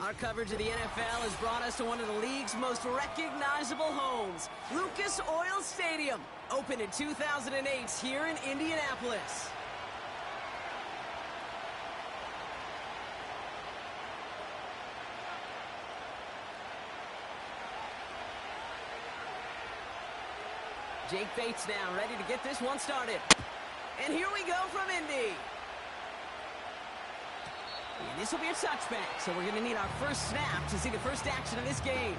Our coverage of the NFL has brought us to one of the league's most recognizable homes, Lucas Oil Stadium, opened in 2008 here in Indianapolis. Jake Bates now ready to get this one started. And here we go from Indy. And this will be a touchback, so we're going to need our first snap to see the first action of this game.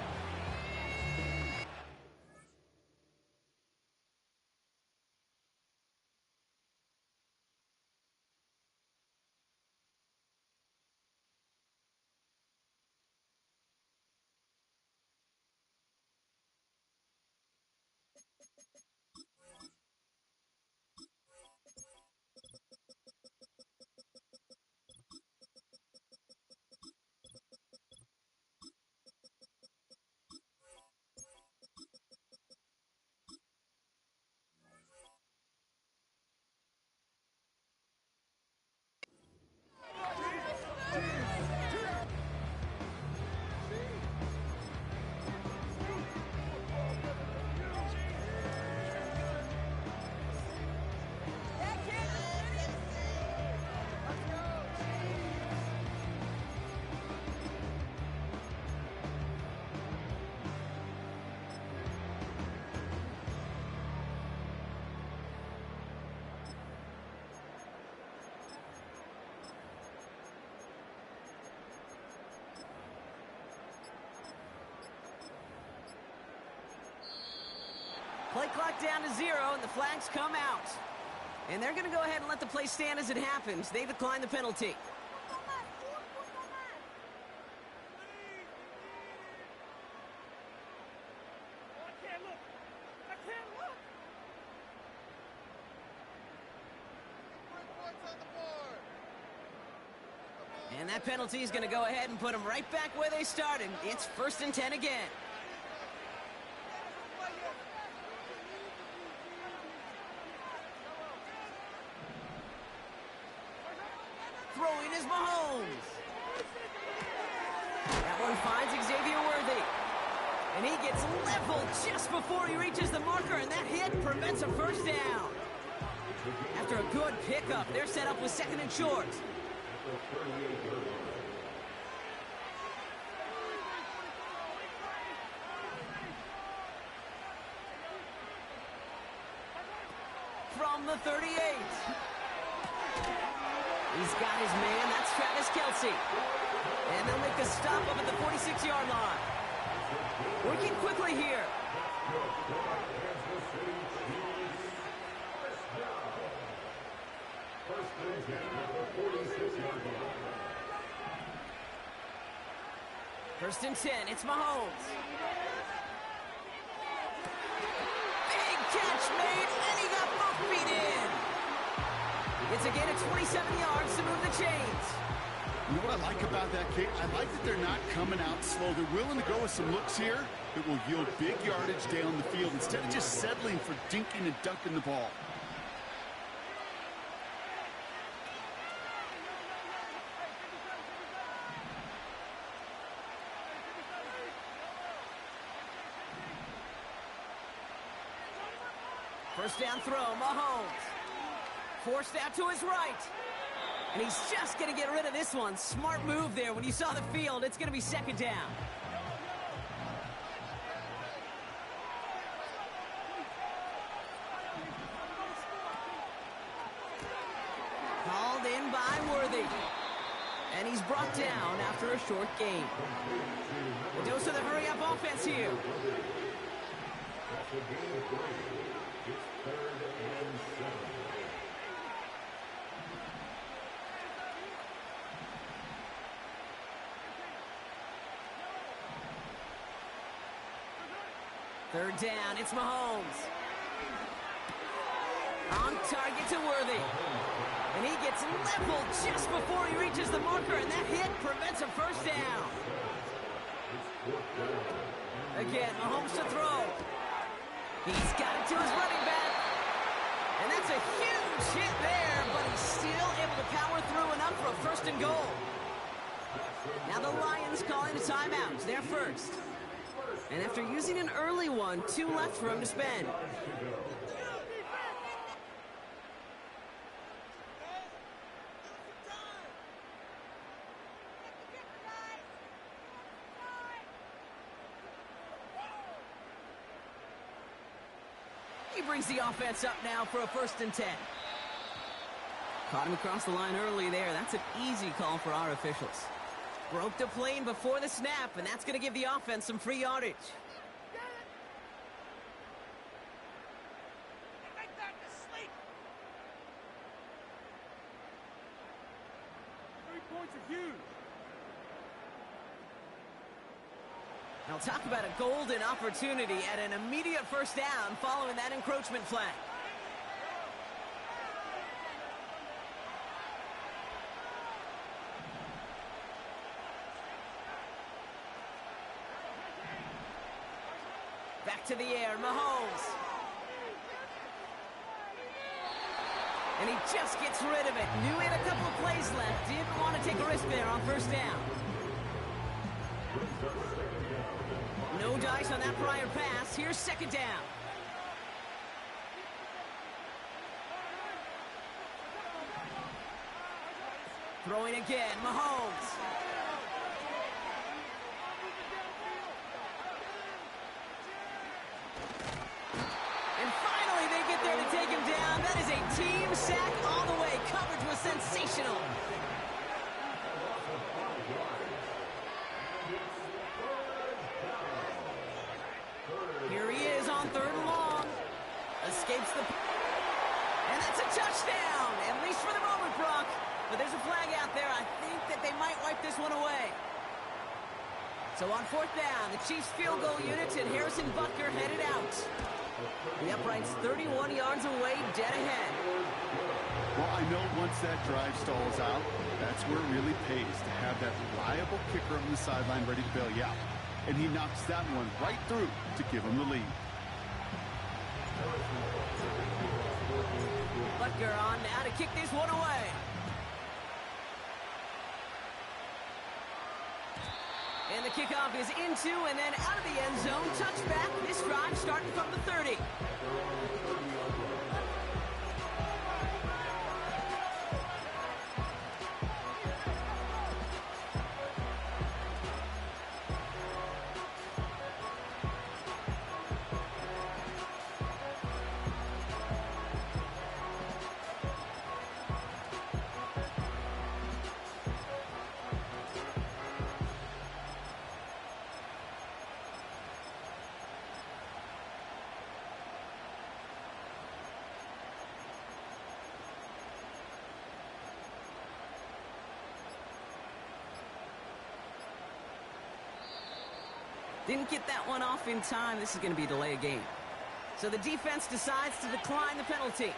Play clock down to 0, and the flags come out. And they're going to go ahead and let the play stand as it happens. They decline the penalty. And that penalty is going to go ahead and put them right back where they started. It's 1st and 10 again. Throwing is Mahomes. That one finds Xavier Worthy. And he gets leveled just before he reaches the marker, and that hit prevents a first down. After a good pickup, they're set up with 2nd and short. From the 38. He's got his man, that's Travis Kelce. And they'll make the stop up at the 46-yard line. Working quickly here. First and 10, it's Mahomes. Big catch made, and he got both feet in. It's a gain of 27 yards to move the chains. You know what I like about that kick? I like that they're not coming out slow. They're willing to go with some looks here that will yield big yardage down the field instead of just settling for dinking and dunking the ball. First down throw, Mahomes. Forced out to his right. And he's just going to get rid of this one. Smart move there. When you saw the field, it's going to be 2nd down. Called in by Worthy. And he's brought down after a short gain. A dose of the hurry-up offense here. It's 3rd and 7. Third down, it's Mahomes. On target to Worthy. And he gets leveled just before he reaches the marker, and that hit prevents a first down. Again, Mahomes to throw. He's got it to his running back. And that's a huge hit there, but he's still able to power through enough for a 1st and goal. Now the Lions calling a timeout. They're first. And after using an early one, 2 left for him to spend. He brings the offense up now for a 1st and 10. Caught him across the line early there. That's an easy call for our officials. Broke the plane before the snap, and that's going to give the offense some free yardage. Now talk about a golden opportunity at an immediate 1st down following that encroachment flag. Back to the air, Mahomes. And he just gets rid of it. Knew he had a couple of plays left. Didn't want to take a risk there on 1st down. No dice on that prior pass. Here's 2nd down. Throwing again, Mahomes. And finally they get there to take him down. That is a team sack all the way. Coverage was sensational. Here he is on 3rd and long. Escapes the... And that's a touchdown, at least for the moment, Brock. But there's a flag out there. I think that they might wipe this one away. So on 4th down, the Chiefs field goal units and Harrison Butker headed out. The upright's 31 yards away, dead ahead. Well, I know once that drive stalls out, that's where it really pays to have that reliable kicker on the sideline ready to bail you out. And he knocks that one right through to give him the lead. Butker on now to kick this one away. And the kickoff is into and then out of the end zone. Touchback. This drive starting from the 30. Didn't get that one off in time. This is going to be a delay of game. So the defense decides to decline the penalty.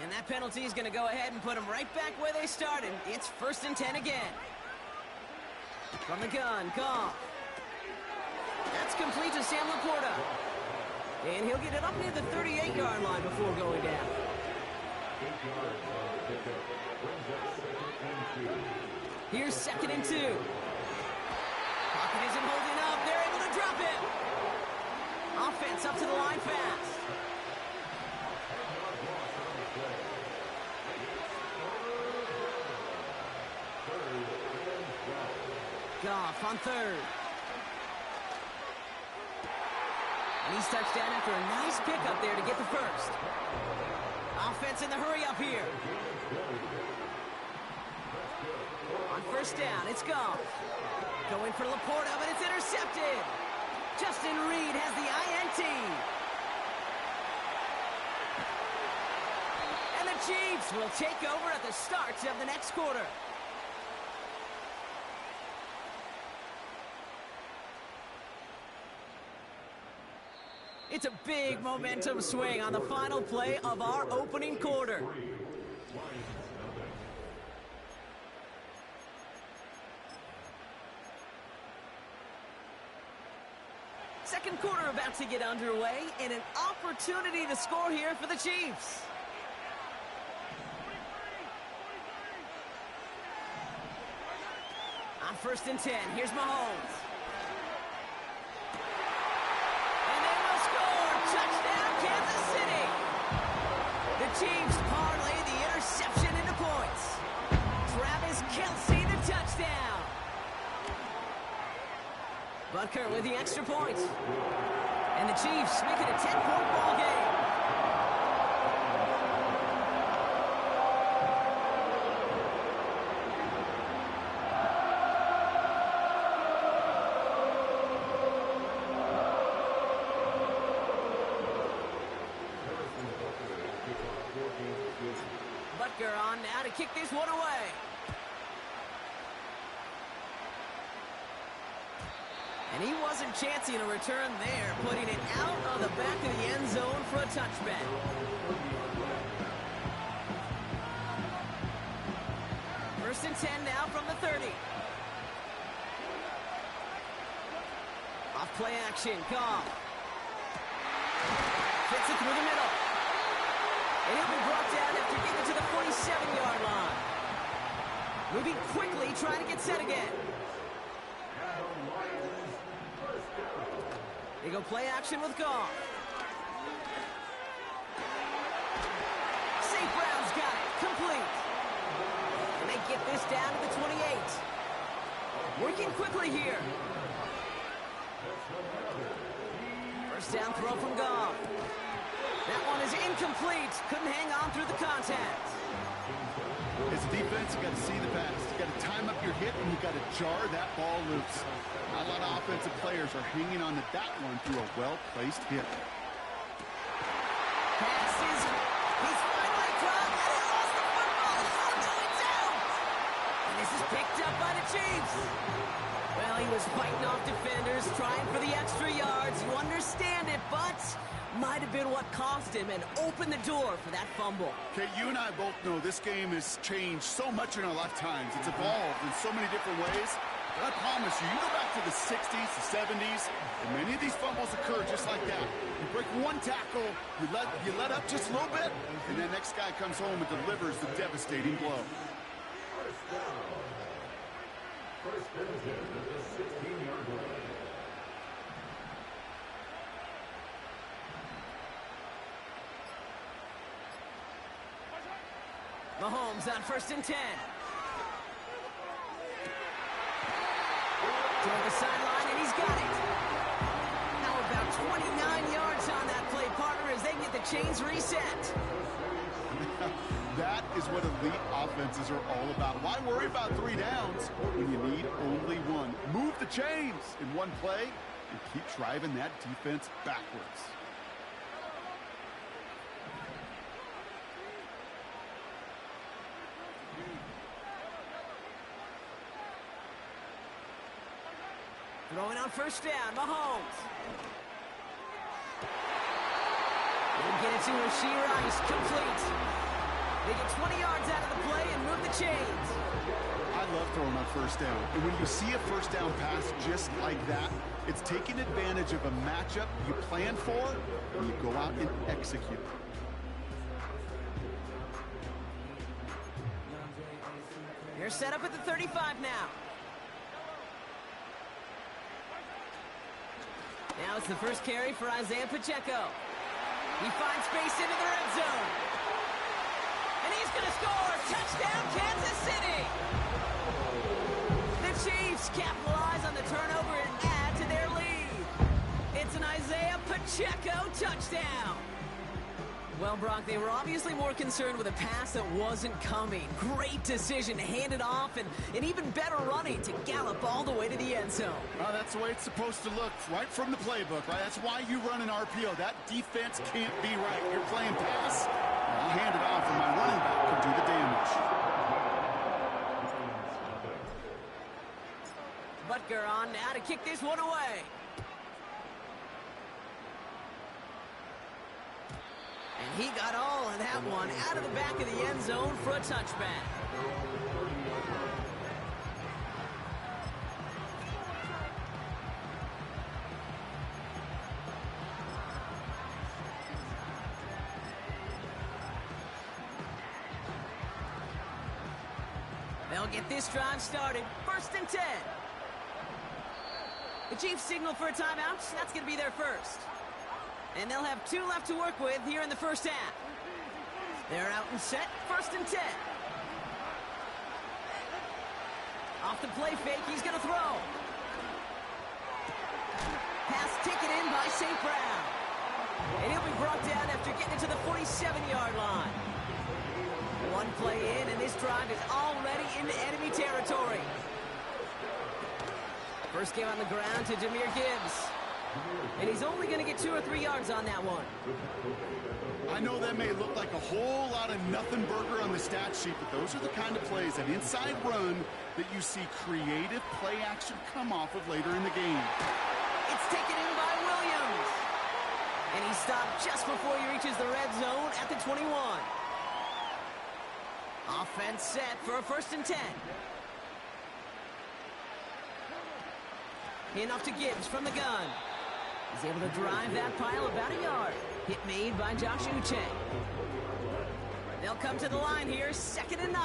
And that penalty is going to go ahead and put them right back where they started. It's 1st and 10 again. From the gun, Goff. That's complete to Sam Laporta. And he'll get it up near the 38-yard line before going down. Here's 2nd and 2. Pocket isn't holding up. They're able to drop it. Offense up to the line fast. Goff on 3rd. And he's touchdown after a nice pickup there to get the 1st. Offense in the hurry up here. On 1st down, it's Goff. Going for Laporta, but it's intercepted. Justin Reed has the INT. And the Chiefs will take over at the start of the next quarter. It's a big momentum swing on the final play of our opening quarter. Second quarter about to get underway, and an opportunity to score here for the Chiefs. On 1st and 10, here's Mahomes. Touchdown, Kansas City! The Chiefs parlay the interception into points. Travis Kelce, the touchdown. Butker with the extra point. And the Chiefs make it a 10-point ball game. Butker on now to kick this one away. And he wasn't chancing a return there, putting it out of the back of the end zone for a touchback. First and 10 now from the 30. Off play action, Goff. Fits it through the middle. And he'll be brought down after getting to the 47-yard line. Moving quickly, trying to get set again. They go play action with Goff. St. Brown's got it. Complete. And they get this down to the 28. Working quickly here. First down throw from Goff. That one is incomplete. Couldn't hang on through the contact. As a defense, you got to see the pass. You got to time up your hit, and you got to jar that ball loose. Not a lot of offensive players are hanging on to that one through a well-placed hit. Passes. He's finally caught, and he lost the football. He's all going down. And this is picked up by the Chiefs. Well, he was fighting off defenders, trying for the extra yards. You understand it, but might have been what cost him and opened the door for that fumble. Okay, you and I both know this game has changed so much in our lifetimes. It's evolved in so many different ways. But I promise you, you go back to the 60s, the 70s, and many of these fumbles occur just like that. You break one tackle, you let up just a little bit, and the next guy comes home and delivers the devastating blow. First and 10 at the 16-yard line. Mahomes on 1st and 10. Toward the sideline, and he's got it. How about 29 yards on that play, partner, as they get the chains reset. That is what elite offenses are all about. Why worry about 3 downs when you need only one? Move the chains in one play and keep driving that defense backwards. Throwing on 1st down, Mahomes. They get it to Rashee Rice, complete. They get 20 yards out of the play and move the chains. I love throwing on 1st down. And when you see a 1st down pass just like that, it's taking advantage of a matchup you plan for, and you go out and execute. They're set up at the 35 now. Now it's the first carry for Isaiah Pacheco. He finds space into the red zone. And he's going to score. Touchdown, Kansas City. The Chiefs capitalize on the turnover and add to their lead. It's an Isaiah Pacheco touchdown. Well, Brock, they were obviously more concerned with a pass that wasn't coming. Great decision to hand it off, and an even better running to gallop all the way to the end zone. That's the way it's supposed to look, right from the playbook, right? That's why you run an RPO. That defense can't be right. You're playing pass. hand it off, and my running back could do the damage. Butker on now to kick this one away. And he got all of that one out of the back of the end zone for a touchback. They'll get this drive started. 1st and 10. The Chiefs signal for a timeout. That's going to be their first. And they'll have 2 left to work with here in the first half. They're out and set. 1st and 10. Off the play fake, he's going to throw. Pass taken in by St. Brown. And he'll be brought down after getting to the 47-yard line. 1 play in, and this drive is already into enemy territory. First game on the ground to Jahmyr Gibbs. And he's only going to get 2 or 3 yards on that one. I know that may look like a whole lot of nothing burger on the stat sheet, but those are the kind of plays, an inside run, that you see creative play action come off of later in the game. It's taken in by Williams. And he stopped just before he reaches the red zone at the 21. Offense set for a 1st and 10. In off to Gibbs from the gun. He's able to drive that pile about a yard. Hit made by Josh Uche. They'll come to the line here, 2nd and 9.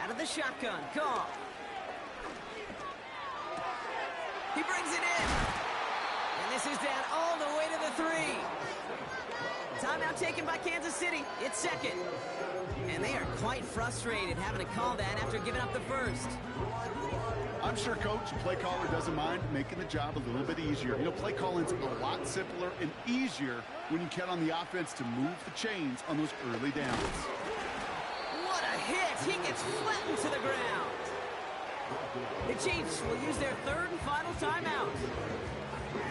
Out of the shotgun, Goff. He brings it in. And this is down all the way to the 3. Timeout taken by Kansas City. It's 2nd. And they are quite frustrated having to call that after giving up the first. I'm sure Coach, play caller, doesn't mind making the job a little bit easier. You know, play calling's a lot simpler and easier when you count on the offense to move the chains on those early downs. What a hit! He gets flattened to the ground. The Chiefs will use their 3rd and final timeout,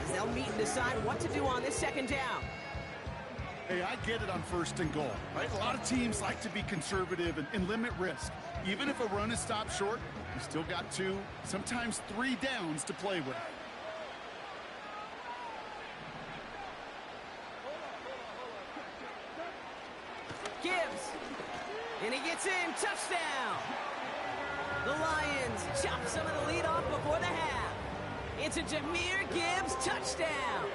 as they'll meet and decide what to do on this 2nd down. Hey, I get it on 1st and goal, right? A lot of teams like to be conservative and limit risk. Even if a run is stopped short, you still got 2, sometimes 3 downs to play with. Gibbs, and he gets in, touchdown! The Lions chop some of the lead off before the half. It's a Jahmyr Gibbs touchdown!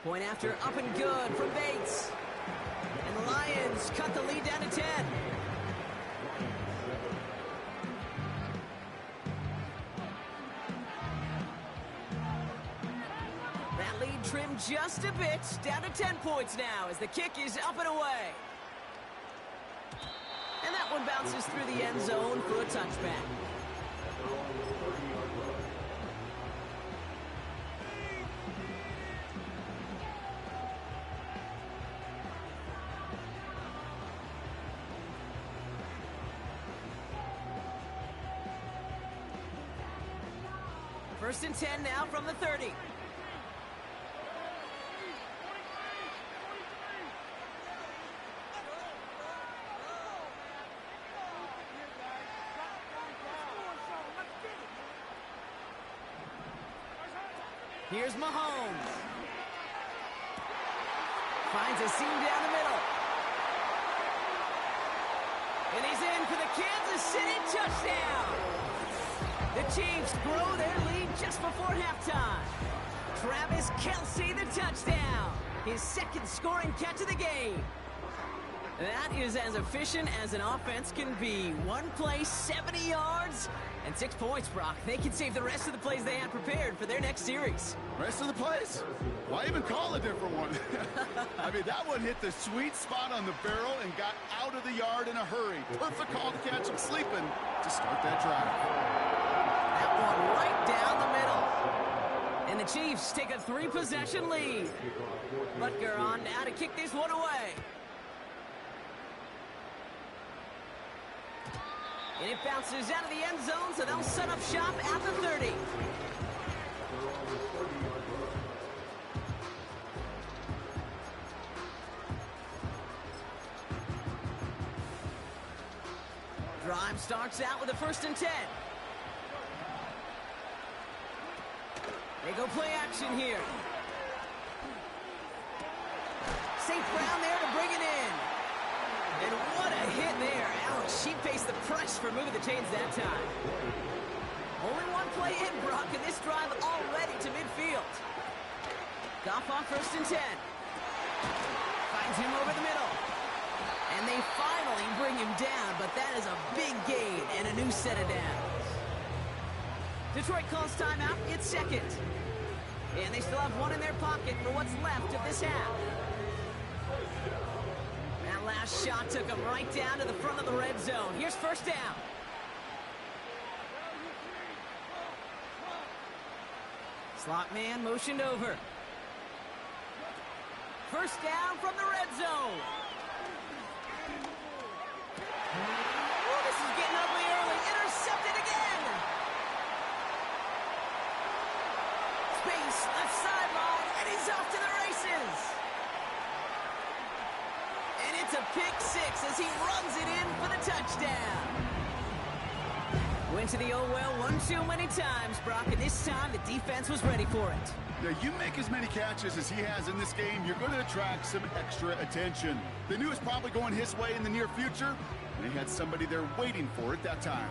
Point after up and good from Bates. And the Lions cut the lead down to 10. That lead trimmed just a bit, down to 10 points now as the kick is up and away. And that one bounces through the end zone for a touchback. First and 10 now from the 30. Here's Mahomes. Finds a seam down the middle. And he's in for the Kansas City touchdown. The Chiefs grow their lead just before halftime. Travis Kelce, the touchdown. His 2nd scoring catch of the game. That is as efficient as an offense can be. 1 play, 70 yards, and 6 points, Brock. They can save the rest of the plays they had prepared for their next series. Rest of the plays? Why even call a different one? I mean, that one hit the sweet spot on the barrel and got out of the yard in a hurry. Perfect call to catch him sleeping to start that drive. That one right down the middle. And the Chiefs take a 3-possession lead. Butker on now to kick this one away. And it bounces out of the end zone, so they'll set up shop at the 30. starts out with a 1st and 10. They go play action here. St. Brown there to bring it in. And what a hit there. Ouch, she faced the press for moving the chains that time. Only one play in, Brock, and this drive already to midfield. Goff on 1st and 10. Finds him over the middle. And they finally bring him down, but that is a big gain and a new set of downs. Detroit calls timeout. It's 2nd. And they still have one in their pocket for what's left of this half. That last shot took them right down to the front of the red zone. Here's 1st down. Slot man motioned over. 1st down from the red zone. Oh, this is getting ugly early. Intercepted again. Space, left sideline, and he's off to the races. And it's a pick 6 as he runs it in for the touchdown. Went to the oh well one too many times, Brock, and this time the defense was ready for it. Yeah, you make as many catches as he has in this game, you're going to attract some extra attention. They knew it was probably going his way in the near future, and they had somebody there waiting for it that time.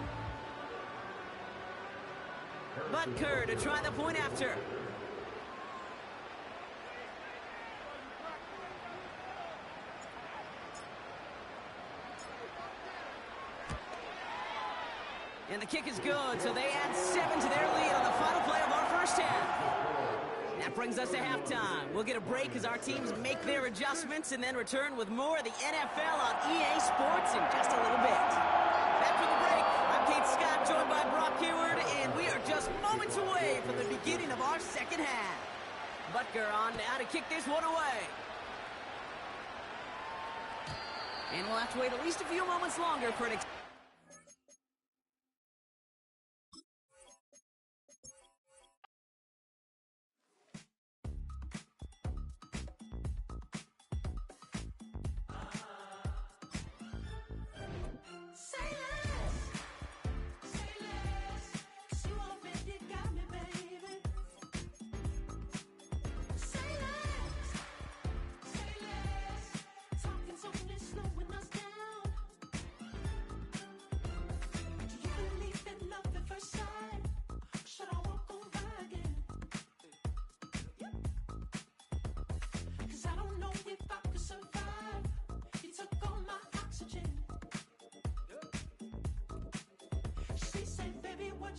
Butker to try the point after. And the kick is good, so they add 7 to their lead on the final play of our 1st half. That brings us to halftime. We'll get a break as our teams make their adjustments and then return with more of the NFL on EA Sports in just a little bit. Back from the break, I'm Kate Scott, joined by Brock Hayward, and we are just moments away from the beginning of our 2nd half. Butker on now to kick this one away. And we'll have to wait at least a few moments longer for an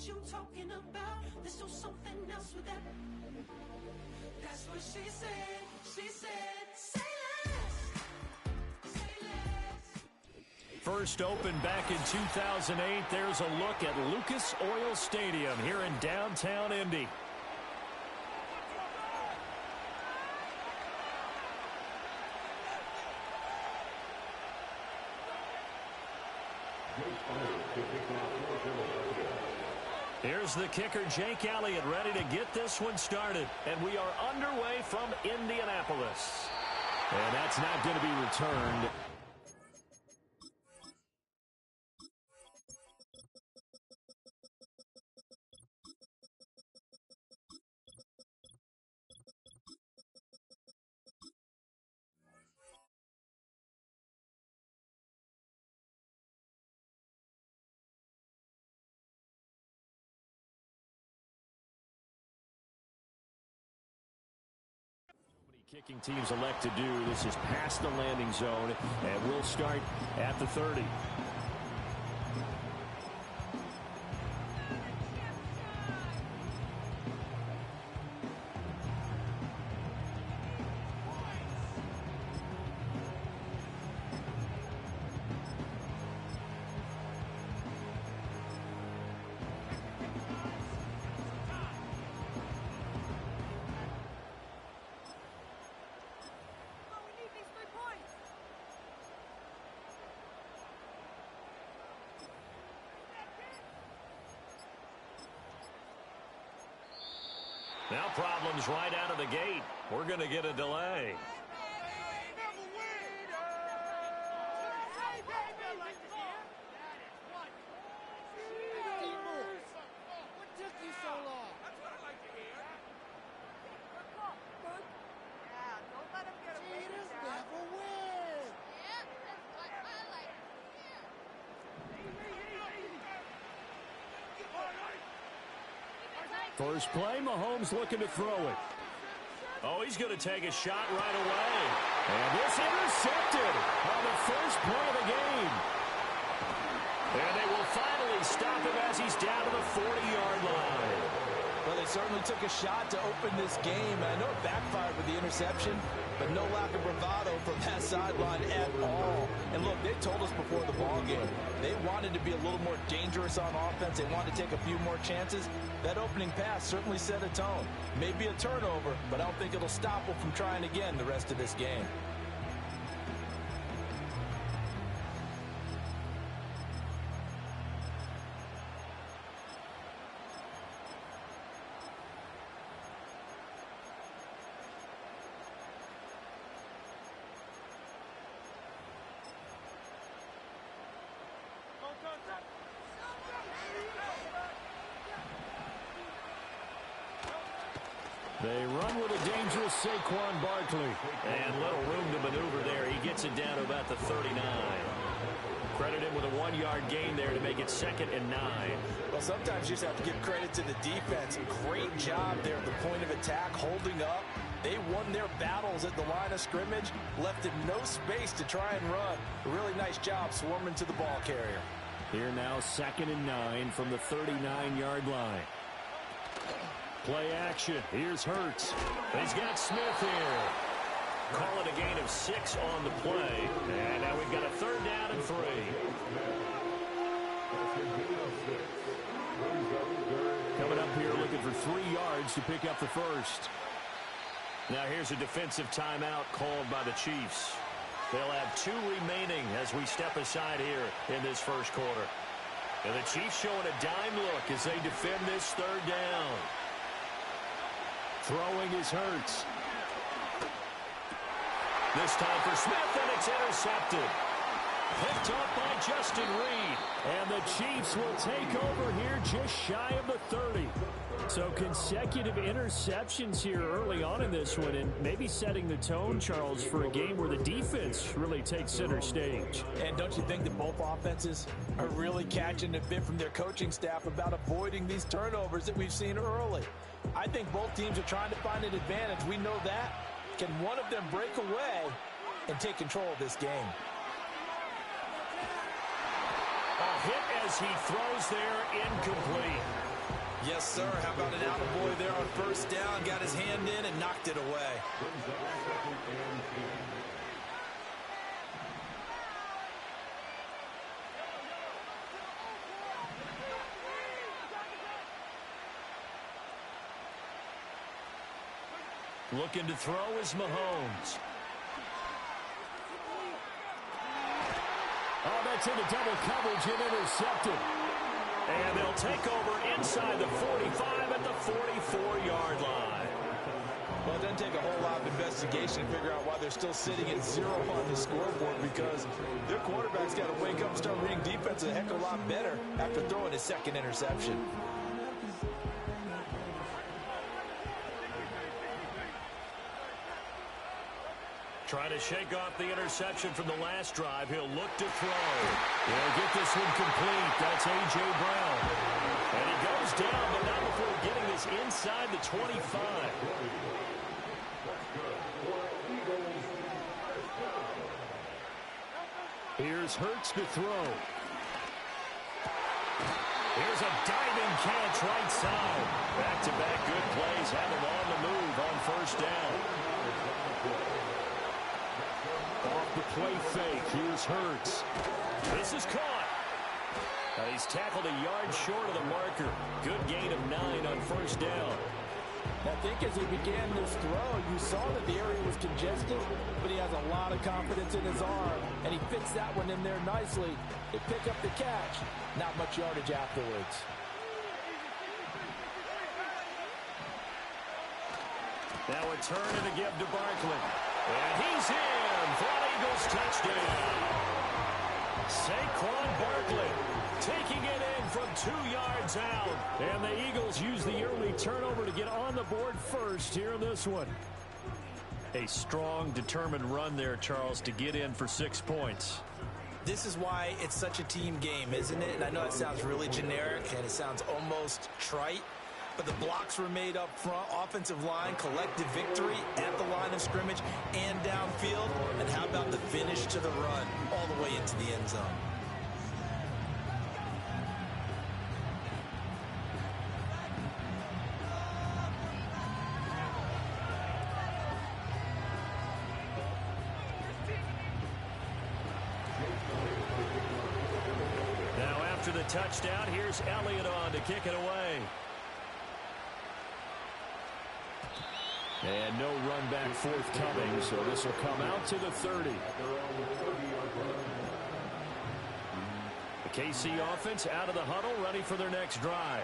you talking about? There's still something else with that. That's what she said. She said, say less. Say less. First opened back in 2008. There's a look at Lucas Oil Stadium here in downtown Indy. Here's the kicker, Jake Elliott, ready to get this one started. And we are underway from Indianapolis. And that's not going to be returned. Kicking teams elect to do. This is past the landing zone, and we'll start at the 30. Now problems right out of the gate. We're going to get a delay. First play, Mahomes looking to throw it. Oh, he's going to take a shot right away. And this intercepted on the first play of the game. And they will finally stop him as he's down to the 40-yard line. Well, they certainly took a shot to open this game. I know it backfired with the interception, but no lack of bravado from that sideline at all. And look, they told us before the ball game, they wanted to be a little more dangerous on offense. They wanted to take a few more chances. That opening pass certainly set a tone. Maybe a turnover, but I don't think it'll stop them from trying again the rest of this game. They run with a dangerous Saquon Barkley. And little room to maneuver there. He gets it down to about the 39. Credit him with a 1-yard gain there to make it 2nd and 9. Well, sometimes you just have to give credit to the defense. Great job there at the point of attack, holding up. They won their battles at the line of scrimmage, left him no space to try and run. A really nice job swarming to the ball carrier. Here now 2nd and 9 from the 39-yard line. Play action. Here's Hurts. He's got Smith here. Call it a gain of 6 on the play. And now we've got a 3rd down and 3. Coming up here looking for 3 yards to pick up the first. Now here's a defensive timeout called by the Chiefs. They'll have 2 remaining as we step aside here in this first quarter. And the Chiefs showing a dime look as they defend this 3rd down. Throwing is Hurts. This time for Smith, and it's intercepted. Picked up by Justin Reed. And the Chiefs will take over here just shy of the 30. So consecutive interceptions here early on in this one, and maybe setting the tone, Charles, for a game where the defense really takes center stage. And don't you think that both offenses are really catching a bit from their coaching staff about avoiding these turnovers that we've seen early? I think both teams are trying to find an advantage. We know that. Can one of them break away and take control of this game? A hit as he throws there, incomplete. Yes, sir. How about an attaboy there on 1st down? Got his hand in and knocked it away. Looking to throw is Mahomes. Oh, that's into double coverage and intercepted. And they'll take over inside the 45 at the 44-yard line. Well, it doesn't take a whole lot of investigation to figure out why they're still sitting at 0 on the scoreboard, because their quarterback's got to wake up and start reading defense a heck of a lot better after throwing his 2nd interception. Trying to shake off the interception from the last drive. He'll look to throw. He'll get this one complete. That's A.J. Brown. And he goes down, but not before getting this inside the 25. Here's Hurts to throw. Here's a diving catch right side. Back-to-back good plays have him on the move on 1st down. Off the play fake, here's Hurts. This is caught. He's tackled a yard short of the marker. Good gain of 9 on 1st down. I think as he began this throw, you saw that the area was congested, but he has a lot of confidence in his arm, and he fits that one in there nicely. They pick up the catch. Not much yardage afterwards. Now a turn and a give to Barkley. And he's in for an Eagles touchdown. Saquon Barkley taking it in from 2 yards out. And the Eagles use the early turnover to get on the board first here in this one. A strong, determined run there, Charles, to get in for 6 points. This is why it's such a team game, isn't it? And I know it sounds really generic and it sounds almost trite, but the blocks were made up front. Offensive line, collective victory at the line of scrimmage and downfield. And how about the finish to the run all the way into the end zone? Now after the touchdown, here's Elliott on to kick it away. And no run back forthcoming, so this will come out to the 30. The KC offense out of the huddle, ready for their next drive.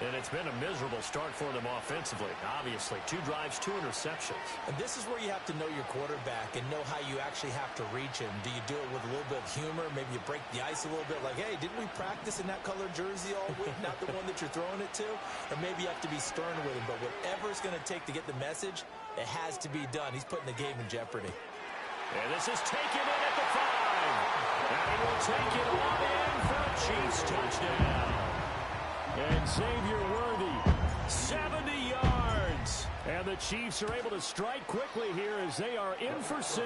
And it's been a miserable start for them offensively. Obviously, 2 drives, 2 interceptions. And this is where you have to know your quarterback and know how you actually have to reach him. Do you do it with a little bit of humor? Maybe you break the ice a little bit like, hey, didn't we practice in that colored jersey all week? Not the one that you're throwing it to? Or maybe you have to be stern with him. But whatever it's going to take to get the message, it has to be done. He's putting the game in jeopardy. And this is taken in at the 5. And he will take it on in for a Chiefs touchdown. And Xavier Worthy, 70 yards. And the Chiefs are able to strike quickly here as they are in for 6.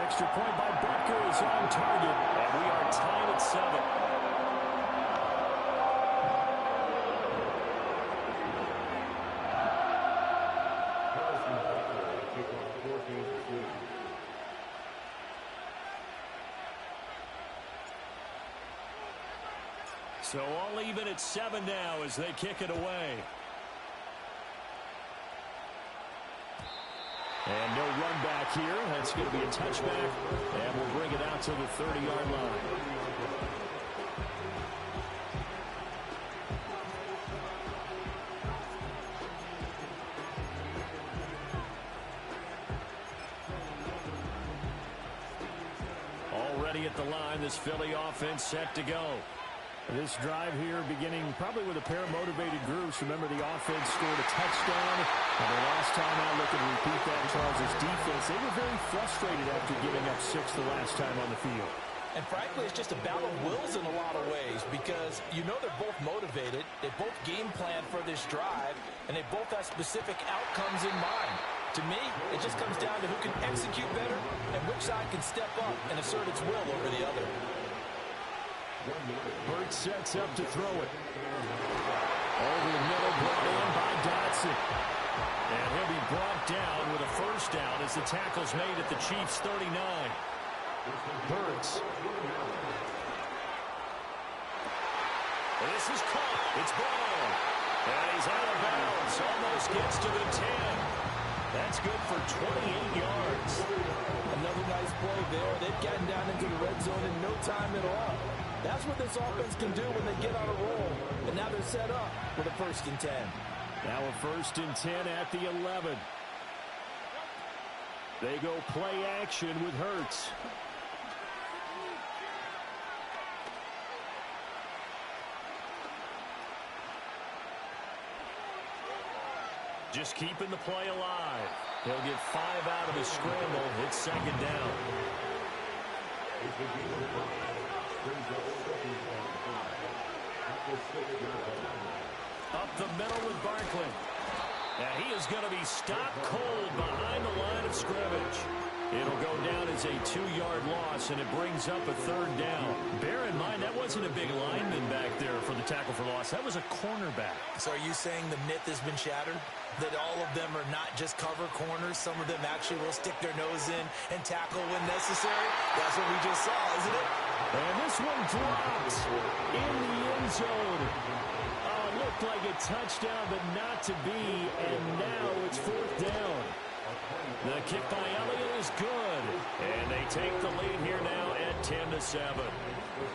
Extra point by Butker is on target. And we are tied at 7. So all even at 7 now as they kick it away. And no run back here. That's going to be a touchback. And we'll bring it out to the 30-yard line. Already at the line, this Philly offense set to go. This drive here beginning probably with a pair of motivated groups. Remember, the offense scored a touchdown. And the last time out, looking to repeat that, Charles' defense, they were very frustrated after giving up 6 the last time on the field. And frankly, it's just a battle of wills in a lot of ways because you know they're both motivated. They both game plan for this drive, and they both have specific outcomes in mind. To me, it just comes down to who can execute better and which side can step up and assert its will over the other. Burt sets up to throw it. Over the middle, brought in by Dotson. And he'll be brought down with a first down as the tackle's made at the Chiefs' 39. Burks. This is caught. It's ball. And he's out of bounds. Almost gets to the 10. That's good for 28 yards. Another nice play there. They've gotten down into the red zone in no time at all. That's what this offense can do when they get on a roll. And now they're set up with a 1st and 10. Now a 1st and 10 at the 11. They go play action with Hurts. Just keeping the play alive. He'll get 5 out of his scramble. It's 2nd down. Up the middle with Barkley. And he is going to be stopped cold behind the line of scrimmage. It'll go down as a 2-yard loss, and it brings up a 3rd down. Bear in mind, that wasn't a big lineman back there for the tackle for loss. That was a cornerback. So are you saying the myth has been shattered? That all of them are not just cover corners? Some of them actually will stick their nose in and tackle when necessary? That's what we just saw, isn't it? And this one drops in the end zone. Looked like a touchdown, but not to be. And now it's 4th down. The kick by Elliott is good. And they take the lead here now at 10-7.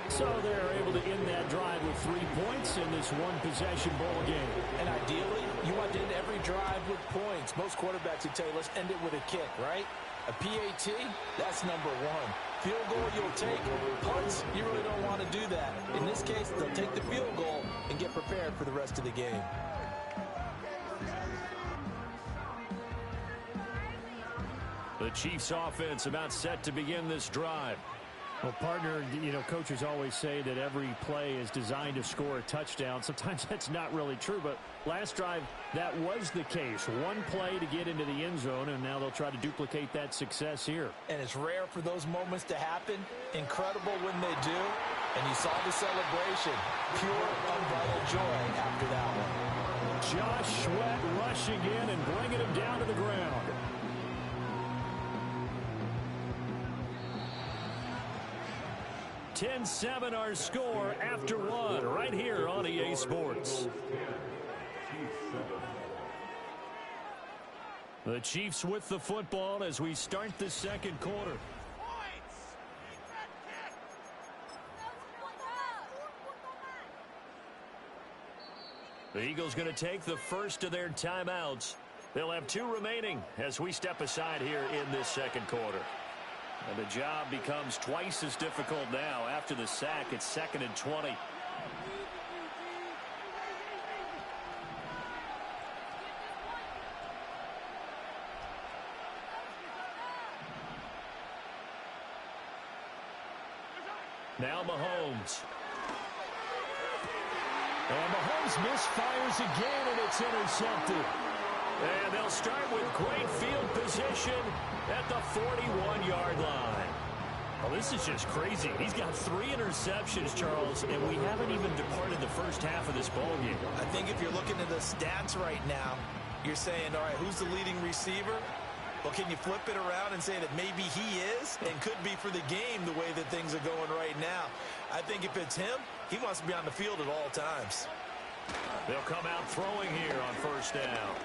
So they're able to end that drive with 3 points in this one-possession ball game. And ideally, you want to end every drive with points. Most quarterbacks would tell you, let's end it with a kick, right? A PAT, that's number 1. Field goal you'll take. Punts, you really don't want to do that. In this case, they'll take the field goal and get prepared for the rest of the game. The Chiefs offense about set to begin this drive. Well, partner, coaches always say that every play is designed to score a touchdown. Sometimes that's not really true, but last drive, that was the case. One play to get into the end zone, and now they'll try to duplicate that success here. And it's rare for those moments to happen. Incredible when they do. And you saw the celebration. Pure, unbridled joy after that one. Josh Sweat rushing in and bringing him down to the ground. (10-7) our score after one, right here on EA Sports. The Chiefs with the football as we start the second quarter. The Eagles going to take the first of their timeouts. They'll have 2 remaining as we step aside here in this second quarter. And the job becomes twice as difficult now. After the sack, it's 2nd and 20. Now Mahomes. And Mahomes misfires again, and it's intercepted. And they'll start with great field position at the 41-yard line. Well, this is just crazy. He's got 3 interceptions, Charles, and we haven't even departed the first half of this ballgame. I think if you're looking at the stats right now, you're saying, all right, who's the leading receiver? Well, can you flip it around and say that maybe he is and could be for the game the way that things are going right now? I think if it's him, he wants to be on the field at all times. They'll come out throwing here on first down.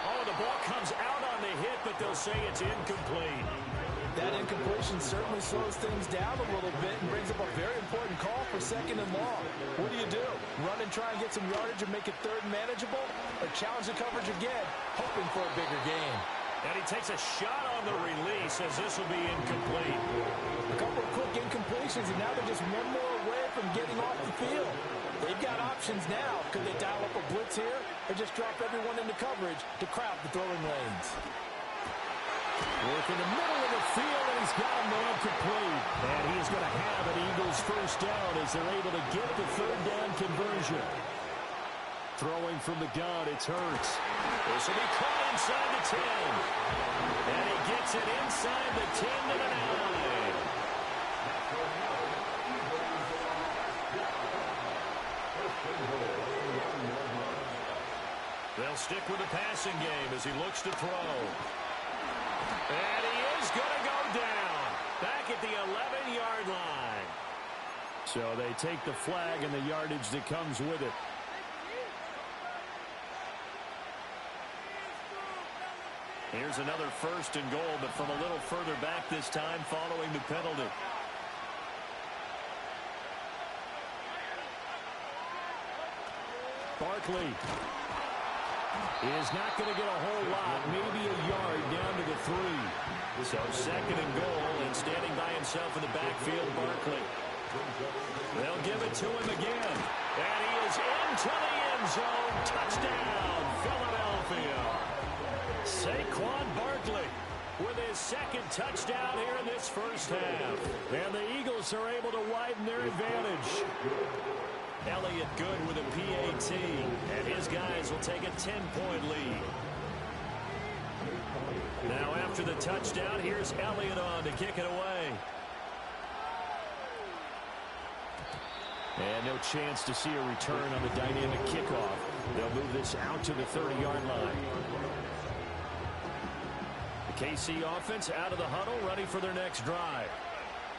Oh, the ball comes out on the hit, but they'll say it's incomplete. That incompletion certainly slows things down a little bit and brings up a very important call for 2nd and long. What do? Run and try and get some yardage and make it 3rd and manageable? Or challenge the coverage again, hoping for a bigger gain? And he takes a shot on the release as this will be incomplete. A couple of quick incompletions, and now they're just one more away from getting off the field. They've got options now. Could they dial up a blitz here or just drop everyone into coverage to crowd the throwing lanes? Work in the middle of the field, and he's got a man complete. And he is going to have an Eagles first down as they're able to get the 3rd down conversion. Throwing from the gun, it's Hurts. This will be caught inside the 10. And he gets it inside the 10 to the 9. They'll stick with the passing game as he looks to throw. And he is going to go down. Back at the 11-yard line. So they take the flag and the yardage that comes with it. Here's another 1st and goal, but from a little further back this time following the penalty. Barkley is not going to get a whole lot, maybe a yard down to the 3. So 2nd and goal, and standing by himself in the backfield, Barkley. They'll give it to him again. And he is into the end zone. Touchdown, Philadelphia. Saquon Barkley with his 2nd touchdown here in this first half. And the Eagles are able to widen their advantage. Elliott good with a PAT, and his guys will take a 10-point lead. Now after the touchdown, here's Elliott on to kick it away. And no chance to see a return on the dynamic kickoff. They'll move this out to the 30-yard line. The KC offense out of the huddle, ready for their next drive.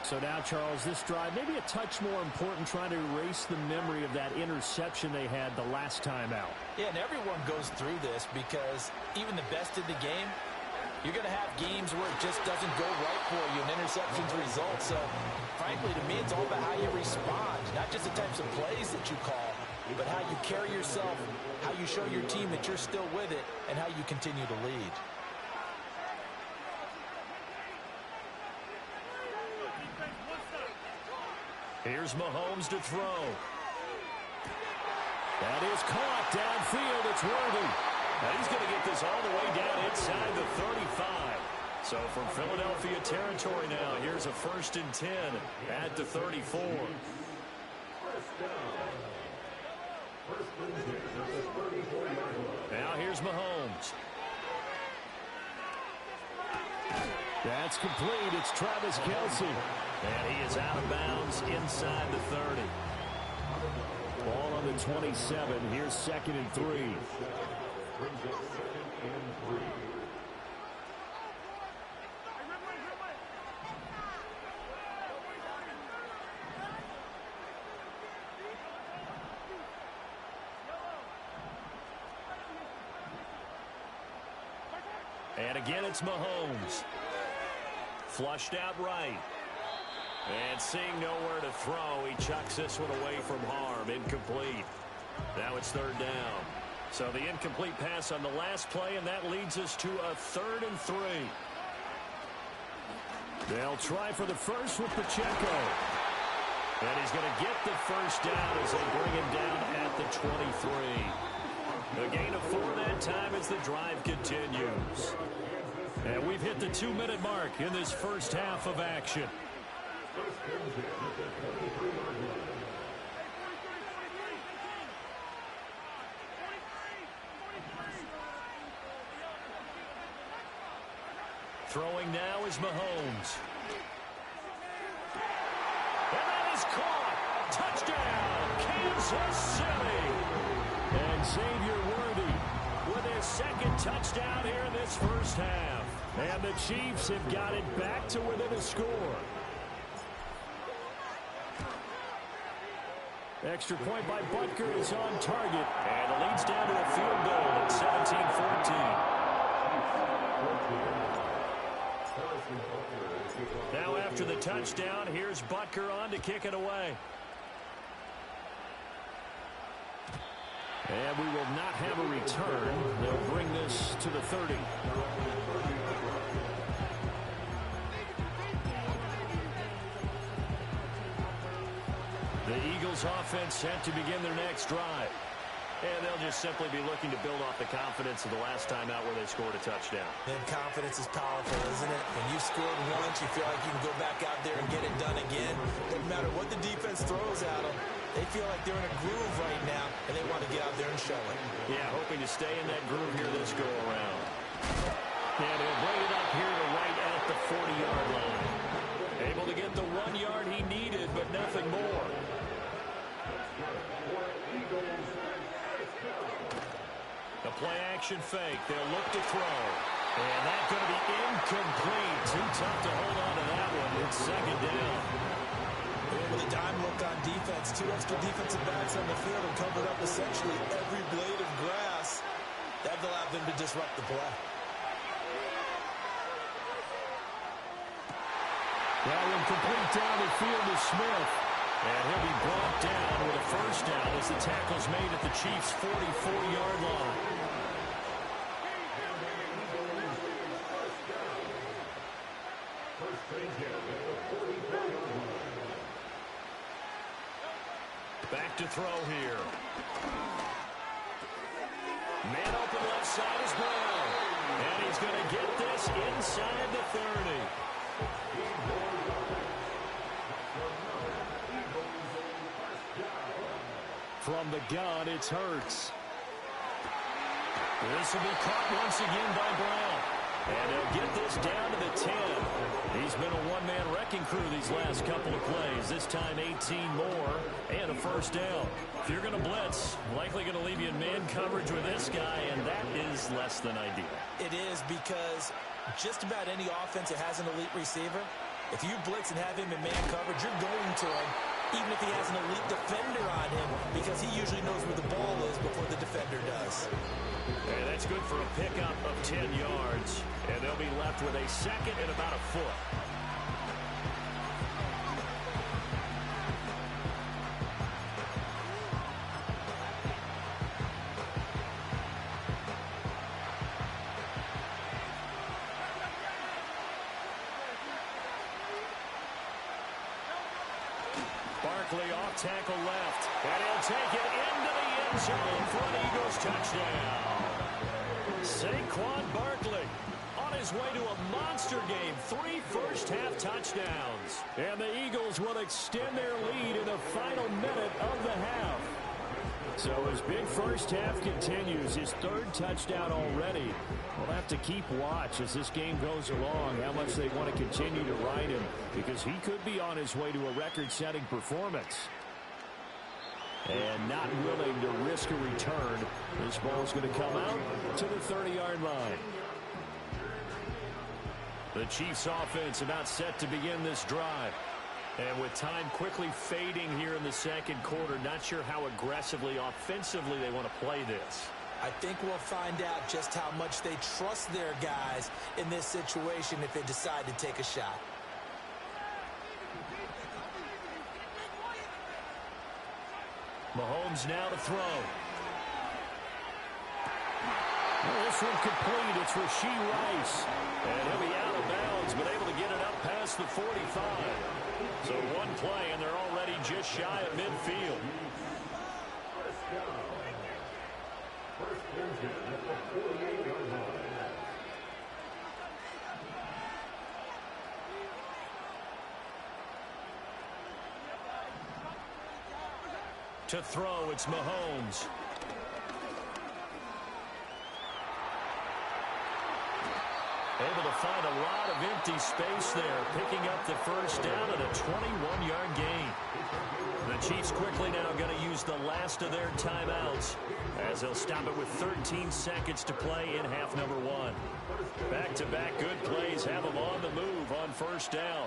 So now, Charles, this drive maybe a touch more important, trying to erase the memory of that interception they had the last time out. Yeah, and everyone goes through this because even the best in the game, you're going to have games where it just doesn't go right for you, and interceptions result. So, frankly, to me, it's all about how you respond, not just the types of plays that you call, but how you carry yourself, how you show your team that you're still with it, and how you continue to lead. Here's Mahomes to throw. That is caught downfield. It's Worthy. Now he's going to get this all the way down inside the 35. So from Philadelphia territory now, here's a 1st and 10 at the 34. Now here's Mahomes. That's complete. It's Travis Kelce. And he is out of bounds inside the 30. Ball on the 27. Here's 2nd and 3. And again, it's Mahomes. Flushed out right. And seeing nowhere to throw, he chucks this one away from harm. Incomplete. Now it's 3rd down. So the incomplete pass on the last play, and that leads us to a 3rd and 3. They'll try for the first with Pacheco. And he's going to get the first down as they bring him down at the 23. A gain of 4 that time as the drive continues. And we've hit the 2-minute mark in this first half of action. Throwing now is Mahomes. And that is caught. Touchdown, Kansas City. And Xavier Worthy with his 2nd touchdown here in this first half. And the Chiefs have got it back to within a score. Extra point by Butker is on target. And it leads down to a field goal at 17-14. Now after the touchdown, here's Butker on to kick it away. And we will not have a return. They'll bring this to the 30. The Eagles offense set to begin their next drive. And they'll just simply be looking to build off the confidence of the last time out where they scored a touchdown. And confidence is powerful, isn't it? When you scored once, you feel like you can go back out there and get it done again. Doesn't matter what the defense throws at them. They feel like they're in a groove right now, and they want to get out there and show it. Yeah, hoping to stay in that groove here this go-around. And he'll bring it up here to right at the 40-yard line. Able to get the 1 yard he needed, but nothing more. The play-action fake. They'll look to throw. And that's going to be incomplete. Too tough to hold on to that one. It's 2nd down. With a dime look on defense, 2 extra defensive backs on the field and covered up essentially every blade of grass. That allowed them to disrupt the play. That one complete down the field to Smith. And he'll be brought down with a first down as the tackle's made at the Chiefs' 44-yard line. Back to throw here. Man open left side is Brown. And he's going to get this inside the 30. From the gun, it's Hurts. This will be caught once again by Brown. And they'll get this down to the 10. He's been a one-man wrecking crew these last couple of plays. This time 18 more and a first down. If you're going to blitz, likely going to leave you in man coverage with this guy, and that is less than ideal. It is, because just about any offense that has an elite receiver, if you blitz and have him in man coverage, you're going to him, even if he has an elite defender on him, because he usually knows where the ball is before the defender does. And that's good for a pickup of 10 yards. And they'll be left with a 2nd and about a foot. Barkley off tackle left. And he'll take it into the end zone for an Eagles touchdown. Saquon Barkley on his his way to a monster game. 3 first-half touchdowns. And the Eagles will extend their lead in the final minute of the half. So his big first half continues. His 3rd touchdown already. We'll have to keep watch as this game goes along, how much they want to continue to ride him, because he could be on his way to a record-setting performance. And not willing to risk a return. This ball's going to come out to the 30-yard line. The Chiefs offense about set to begin this drive. And with time quickly fading here in the second quarter, not sure how aggressively, offensively they want to play this. I think we'll find out just how much they trust their guys in this situation if they decide to take a shot. Mahomes now to throw. Well, this one complete. It's Rashee Rice. And he'll be out of bounds, but able to get it up past the 45. So one play, and they're already just shy of midfield. To throw, it's Mahomes. Able to find a lot of empty space there, picking up the first down and a 21-yard gain. The Chiefs quickly now going to use the last of their timeouts as they'll stop it with 13 seconds to play in half number 1. Back-to-back good plays have them on the move on first down.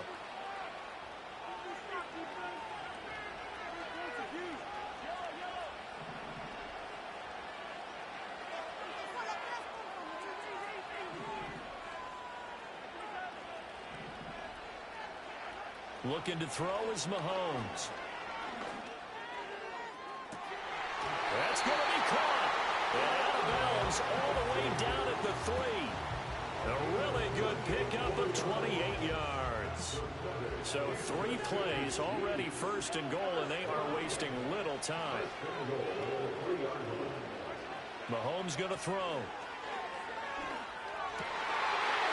Looking to throw is Mahomes. That's going to be caught. And out of bounds all the way down at the 3. A really good pickup of 28 yards. So 3 plays already first and goal, and they are wasting little time. Mahomes going to throw.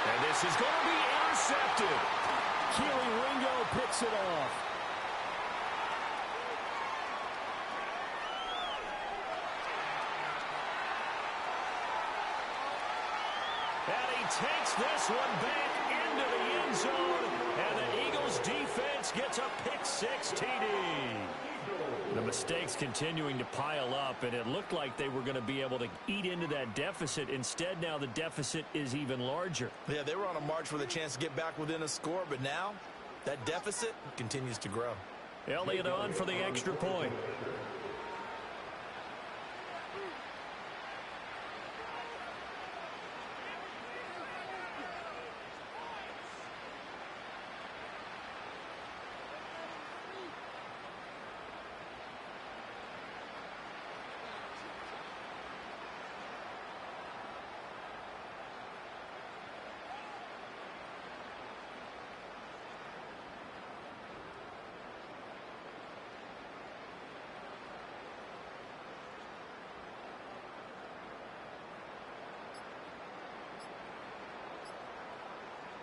And this is going to be intercepted. Keely Ringo picks it off. And he takes this one back into the end zone. And the Eagles defense gets a pick-6 TD. The mistakes continuing to pile up, and it looked like they were going to be able to eat into that deficit. Instead, now the deficit is even larger. Yeah, they were on a march with a chance to get back within a score, but now that deficit continues to grow. Elliott on for the extra point.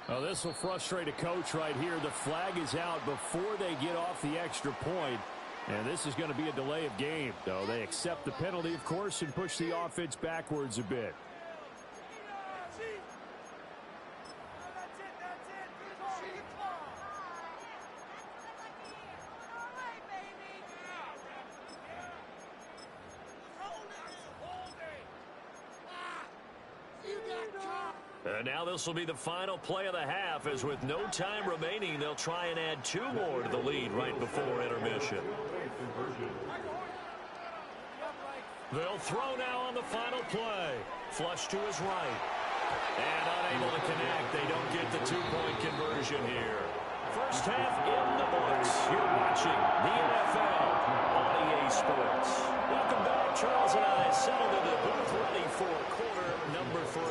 Well, this will frustrate a coach right here. The flag is out before they get off the extra point, and this is going to be a delay of game. So they accept the penalty, of course, and push the offense backwards a bit. And now this will be the final play of the half, as with no time remaining, they'll try and add 2 more to the lead right before intermission. They'll throw now on the final play. Flush to his right. And unable to connect. They don't get the 2-point conversion here. First half in the books. You're watching the NFL on EA Sports. Welcome back. Charles and I settled into the booth ready for quarter number 3.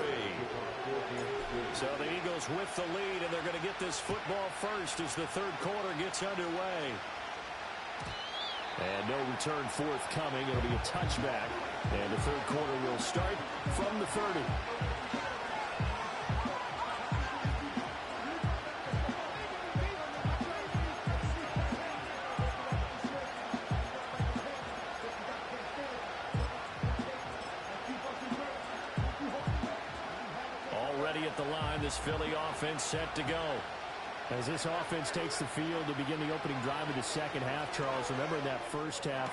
So the Eagles with the lead, and they're going to get this football first as the third quarter gets underway. And no return forthcoming. It'll be a touchback. And the third quarter will start from the 30. this Philly offense set to go. As this offense takes the field to begin the opening drive of the second half, Charles, remember in that first half,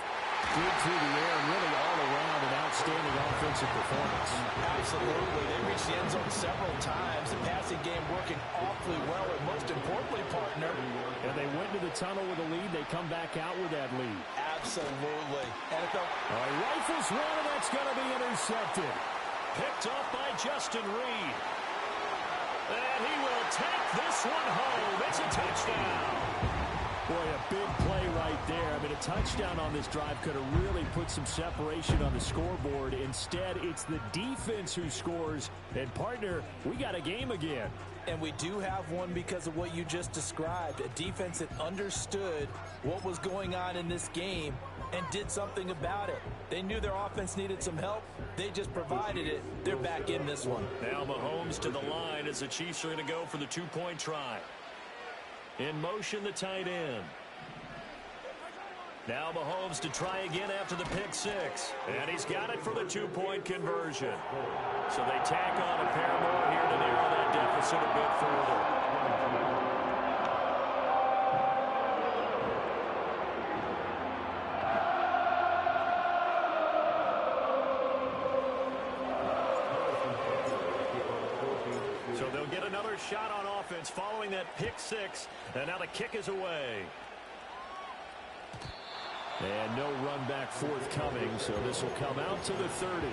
good through the air and really all around an outstanding offensive performance. Absolutely. They reached the end zone several times. The passing game working awfully well, and most importantly, partner. And they went to the tunnel with a lead. They come back out with that lead. Absolutely. NFL. Rifles one, and that's going to be intercepted. Picked up by Justin Reed. And he will take this one home. It's a touchdown. Boy, a big play right there. I mean, a touchdown on this drive could have really put some separation on the scoreboard. Instead, it's the defense who scores. And, partner, we got a game again. And we do have one because of what you just described. A defense that understood what was going on in this game and did something about it. They knew their offense needed some help. They just provided it. They're back in this one. Now Mahomes to the line as the Chiefs are going to go for the two-point try. In motion, the tight end. Now Mahomes to try again after the pick six. And he's got it for the two-point conversion. So they tack on a pair more here to narrow that deficit a bit further. So they'll get another shot on offense following that pick six. And now the kick is away. And no run back forthcoming, so this will come out to the 30.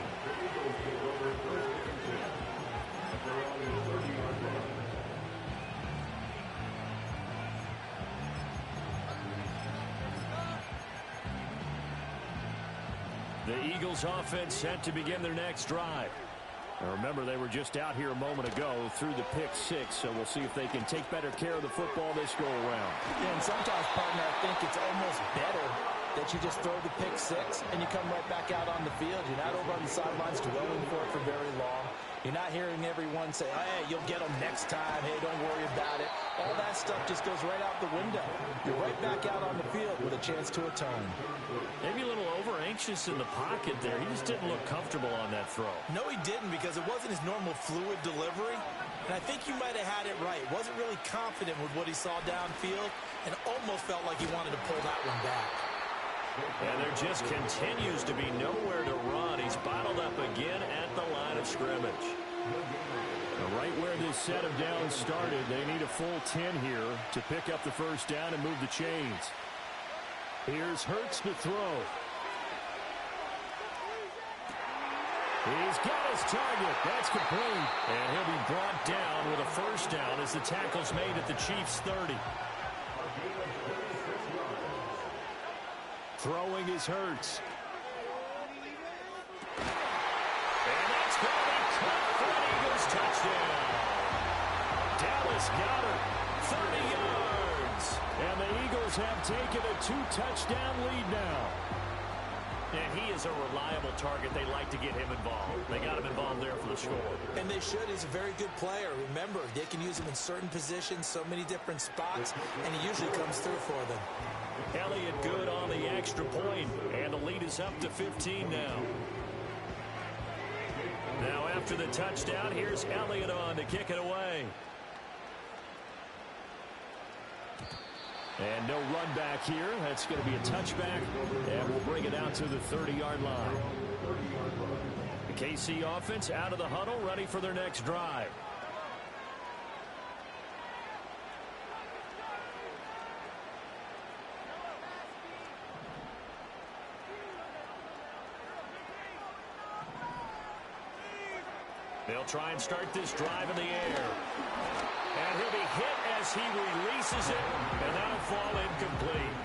The Eagles offense set to begin their next drive. Now remember, they were just out here a moment ago through the pick six, so we'll see if they can take better care of the football this go around. Yeah, and sometimes, partner, I think it's almost better that you just throw the pick six and you come right back out on the field. You're not over on the sidelines dwelling for it for very long. You're not hearing everyone say, hey, you'll get them next time. Hey, don't worry about it. All that stuff just goes right out the window. You're right back out on the field with a chance to atone. Maybe a little over-anxious in the pocket there. He just didn't look comfortable on that throw. No, he didn't, because it wasn't his normal fluid delivery. And I think you might have had it right. Wasn't really confident with what he saw downfield and almost felt like he wanted to pull that one back. And there just continues to be nowhere to run. He's bottled up again at the line of scrimmage. Now, right where this set of downs started, they need a full 10 here to pick up the first down and move the chains. Here's Hurts to throw. He's got his target. That's complete. And he'll be brought down with a first down as the tackle's made at the Chiefs' 30. Throwing is Hurts. And that's going to be caught for an Eagles touchdown. Dallas got it. 30 yards. And the Eagles have taken a 2-touchdown lead now. And he is a reliable target. They like to get him involved. They got him involved there for the score. And they should. He's a very good player. Remember, they can use him in certain positions, so many different spots, and he usually comes through for them. Elliott good on the extra point, and the lead is up to 15 now. Now after the touchdown, here's Elliott on to kick it away. And no run back here. That's going to be a touchback, and we'll bring it out to the 30-yard line. The KC offense out of the huddle, ready for their next drive. They'll try and start this drive in the air. And he'll be hit as he releases it, and that'll fall incomplete.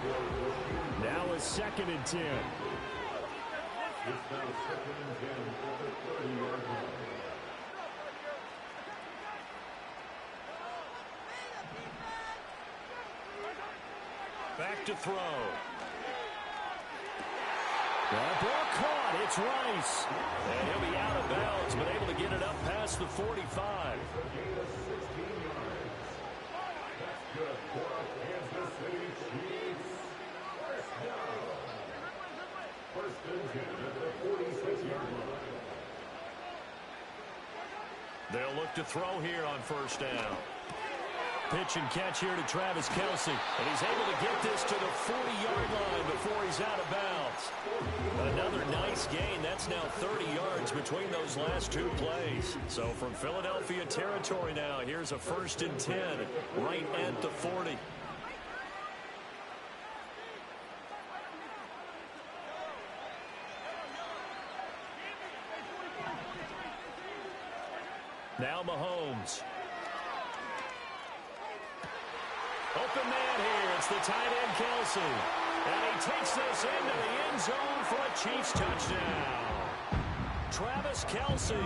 Now a 2nd and 10. It's now 2nd and 10 at the 30-yard line. Back to throw. That ball caught. It's Rice. And he'll be out of bounds, but able to get it up past the 45. Good for Kansas City Chiefs. First and 10 at the 46-yard line. They'll look to throw here on first down. Pitch and catch here to Travis Kelce. And he's able to get this to the 40-yard line before he's out of bounds. Another nice gain. That's now 30 yards between those last two plays. So from Philadelphia territory now, here's a 1st and 10 right at the 40. Now Mahomes. Open man here. It's the tight end, Kelce. And he takes this into the end zone for a Chiefs touchdown. Travis Kelce,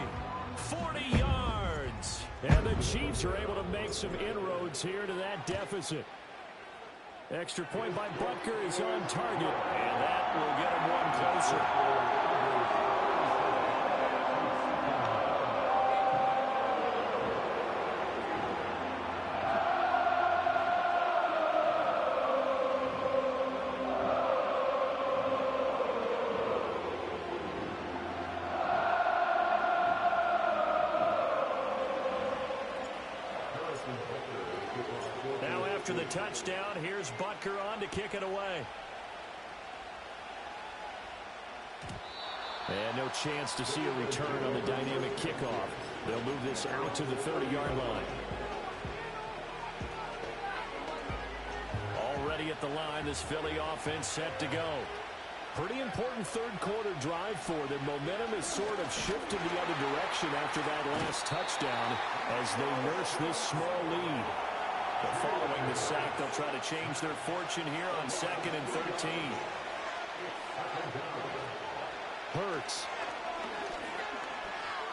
40 yards. And the Chiefs are able to make some inroads here to that deficit. Extra point by Butker is on target. And that will get him one closer. Now after the touchdown, here's Butker on to kick it away. And no chance to see a return on the dynamic kickoff. They'll move this out to the 30-yard line. Already at the line, this Philly offense set to go. Pretty important third-quarter drive for them. Momentum has sort of shifted the other direction after that last touchdown as they nurse this small lead. But following the sack, they'll try to change their fortune here on 2nd and 13. Hurts.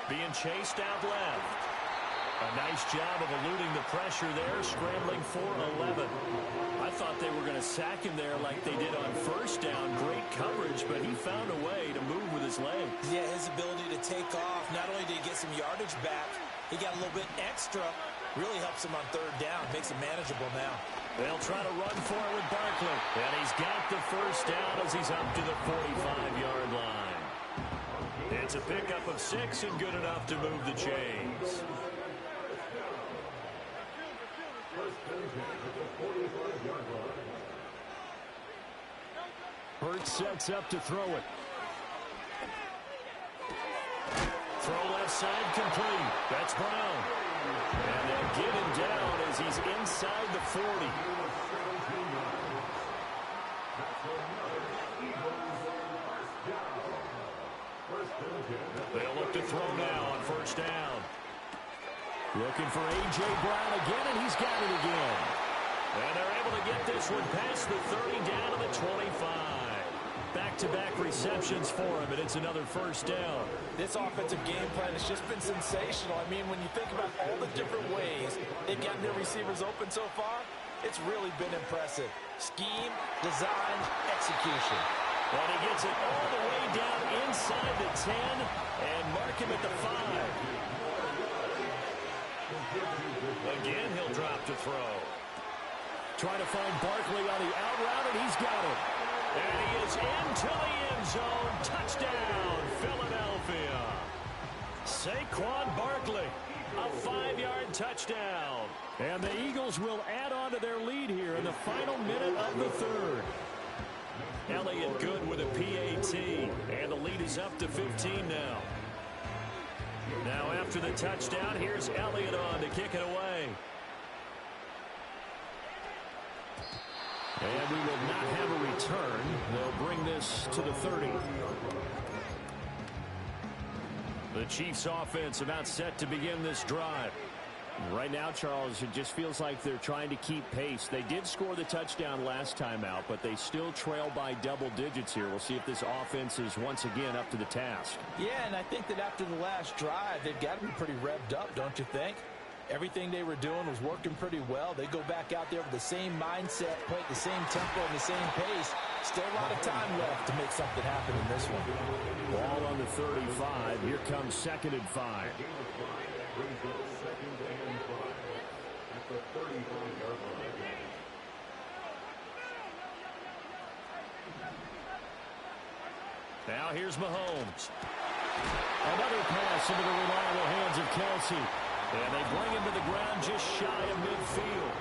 Being chased out left. A nice job of eluding the pressure there, scrambling for 11. I thought they were going to sack him there like they did on first down. Great coverage, but he found a way to move with his legs. Yeah, his ability to take off, not only did he get some yardage back, he got a little bit extra. Really helps him on 3rd down, makes it manageable now. They'll try to run for it with Barkley. And he's got the first down as he's up to the 45-yard line. It's a pickup of 6 and good enough to move the chains. Hurts sets up to throw it. Throw left side complete. That's Brown. And they'll get him down as he's inside the 40. They'll look to throw now on first down. Looking for A.J. Brown again, and he's got it again. And they're able to get this one past the 30 down to the 25. Back-to-back receptions for him, and it's another first down. This offensive game plan has just been sensational. I mean, when you think about all the different ways they've gotten their receivers open so far, it's really been impressive. Scheme, design, execution. And he gets it all the way down inside the 10 and mark him at the 5. Again, he'll drop to throw. Trying to find Barkley on the out route, and he's got it. And he is into the end zone. Touchdown, Philadelphia. Saquon Barkley, a 5-yard touchdown. And the Eagles will add on to their lead here in the final minute of the 3rd. Elliott good with a PAT, and the lead is up to 15 now. Now after the touchdown, here's Elliott on to kick it away. And we will not have a return. They'll bring this to the 30. The Chiefs offense about set to begin this drive. Right now, Charles, it just feels like they're trying to keep pace. They did score the touchdown last time out, but they still trail by double digits here. We'll see if this offense is once again up to the task. Yeah, and I think that after the last drive, they've got to be pretty revved up, don't you think? Everything they were doing was working pretty well. They go back out there with the same mindset, play at the same tempo and the same pace. Still a lot of time left to make something happen in this one. Ball on the 35. Here comes 2nd and 5. Now here's Mahomes. Another pass into the reliable hands of Kelsey. And they bring him to the ground just shy of midfield.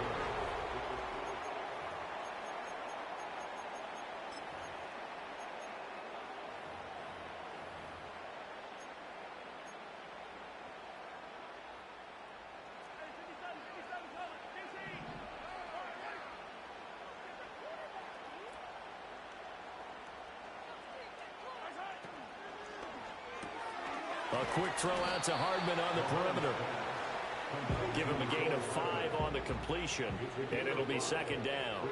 A quick throw out to Hardman on the perimeter. Give him a gain of 5 on the completion, and it'll be second down.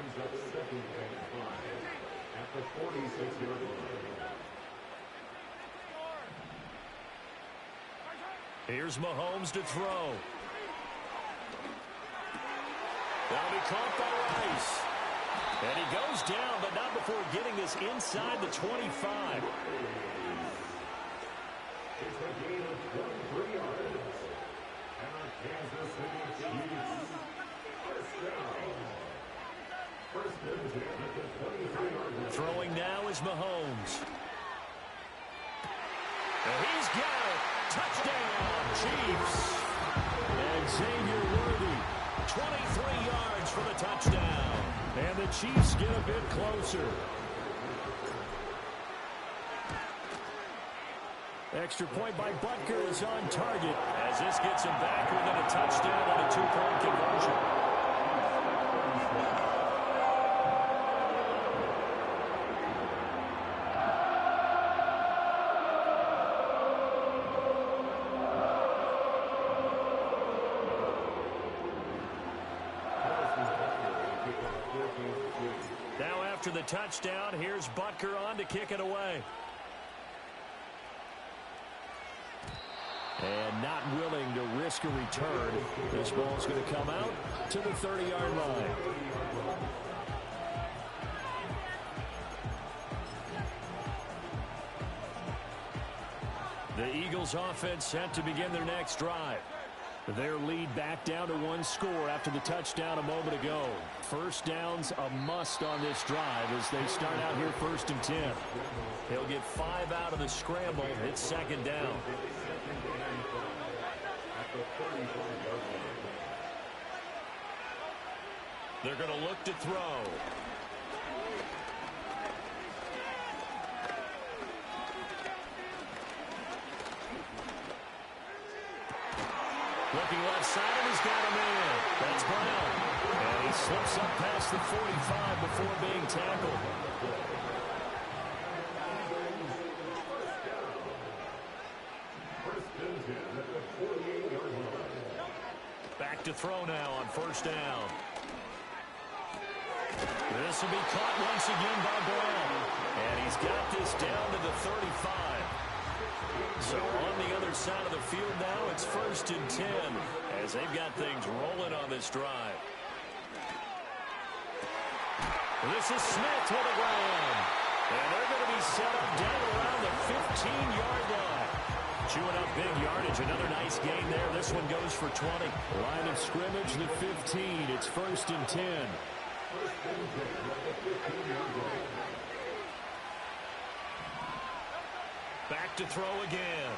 Here's Mahomes to throw. That'll be caught by Rice. And he goes down, but not before getting this inside the 25. It's a gain of 23 yards. And Kansas City Chiefs first down. First and 10 at the 23-yard line. Throwing now is Mahomes. And he's got it. Touchdown, Chiefs. And Xavier Worthy, 23 yards for the touchdown. And the Chiefs get a bit closer. Extra point by Butker is on target as this gets him back within a touchdown on a 2-point conversion. Now after the touchdown, here's Butker on to kick it away. And not willing to risk a return. This ball's going to come out to the 30-yard line. The Eagles offense set to begin their next drive. Their lead back down to 1 score after the touchdown a moment ago. First down's a must on this drive as they start out here 1st and 10. He'll get 5 out of the scramble. It's second down. They're going to look to throw. Looking left side, and he's got him in. That's Brown. And he slips up past the 45 before being tackled. Back to throw now on 1st down. This will be caught once again by Brown. And he's got this down to the 35. So on the other side of the field now, it's 1st and 10 as they've got things rolling on this drive. This is Smith with a grab. And they're going to be set up down around the 15-yard line. Chewing up big yardage. Another nice gain there. This one goes for 20. Line of scrimmage, the 15. It's 1st and 10. Back to throw again.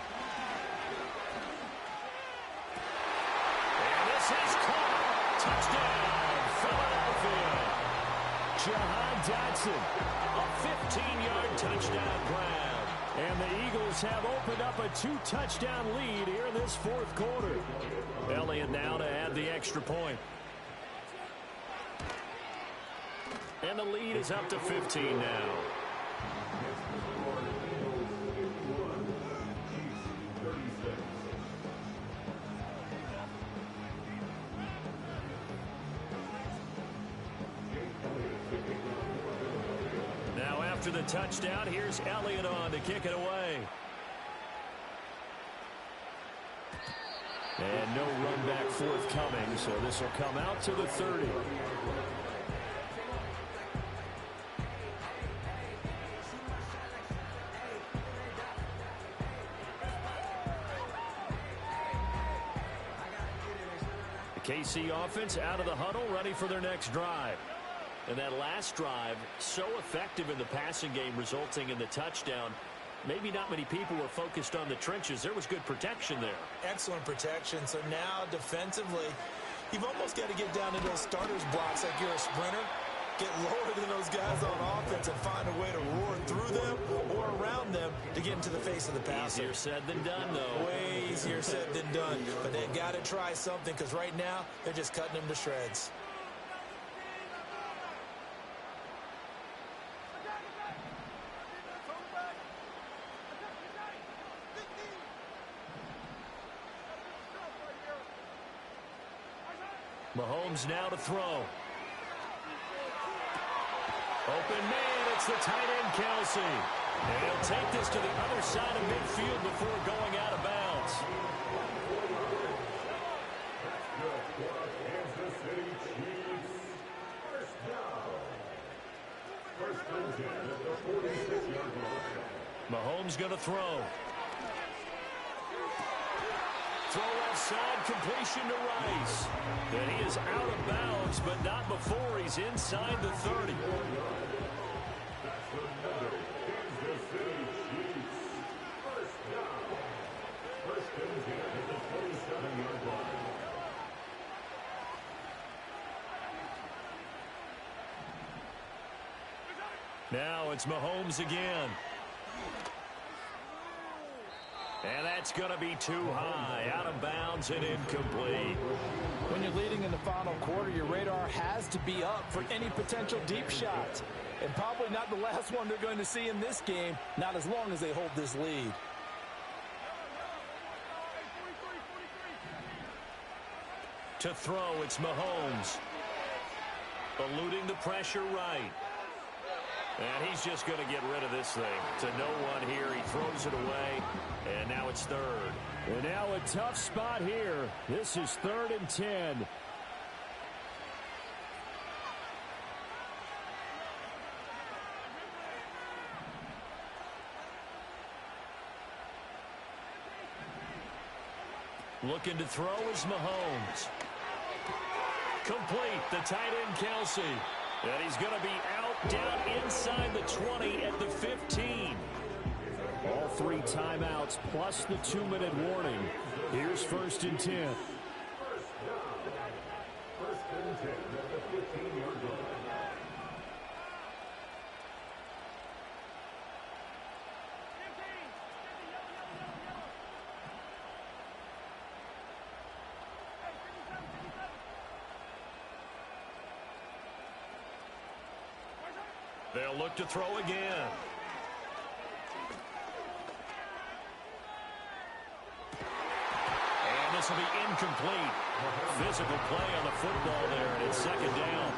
And this is caught. Touchdown, Philadelphia. Jahan Dotson, a 15-yard touchdown grab. And the Eagles have opened up a 2-touchdown lead here in this 4th quarter. Elliott now to add the extra point. And the lead is up to 15 now. Now after the touchdown, here's Elliott on to kick it away. And no run back forthcoming, so this will come out to the 30. KC offense out of the huddle, ready for their next drive. And that last drive, so effective in the passing game, resulting in the touchdown. maybe not many people were focused on the trenches. There was good protection there. Excellent protection. So now defensively, you've almost got to get down to those starters blocks like you're a sprinter. Get lower than those guys on offense and find a way to roar through them or around them to get into the face of the passer. Easier said than done, though. Way easier said than done. But they've got to try something because right now they're just cutting them to shreds. Mahomes now to throw. Open man, it's the tight end, Kelsey. And he'll take this to the other side of midfield before going out of bounds. Kansas City Chiefs. First down. First and 10 at the 46-yard line. Mahomes going to throw. Throw offside, completion to Rice. And he is out of bounds, but not before he's inside the 30. That's another Kansas City Chiefs. First down. First and 10 at the 47-yard line. Now it's Mahomes again. And that's going to be too high, out of bounds and incomplete. When you're leading in the final quarter, your radar has to be up for any potential deep shots. And probably not the last one they're going to see in this game, not as long as they hold this lead. To throw, it's Mahomes. Eluding the pressure right. And he's just going to get rid of this thing. To no one here. He throws it away. And now it's third. And now a tough spot here. This is 3rd and 10. Looking to throw is Mahomes. Complete. The tight end, Kelsey. And he's going to be out, down inside the 20 at the 15. All 3 timeouts plus the 2-minute warning. Here's 1st and 10. First down. First and 10 at the 15-yard line. They'll look to throw again. And this will be incomplete. Physical play on the football there, and it's 2nd down.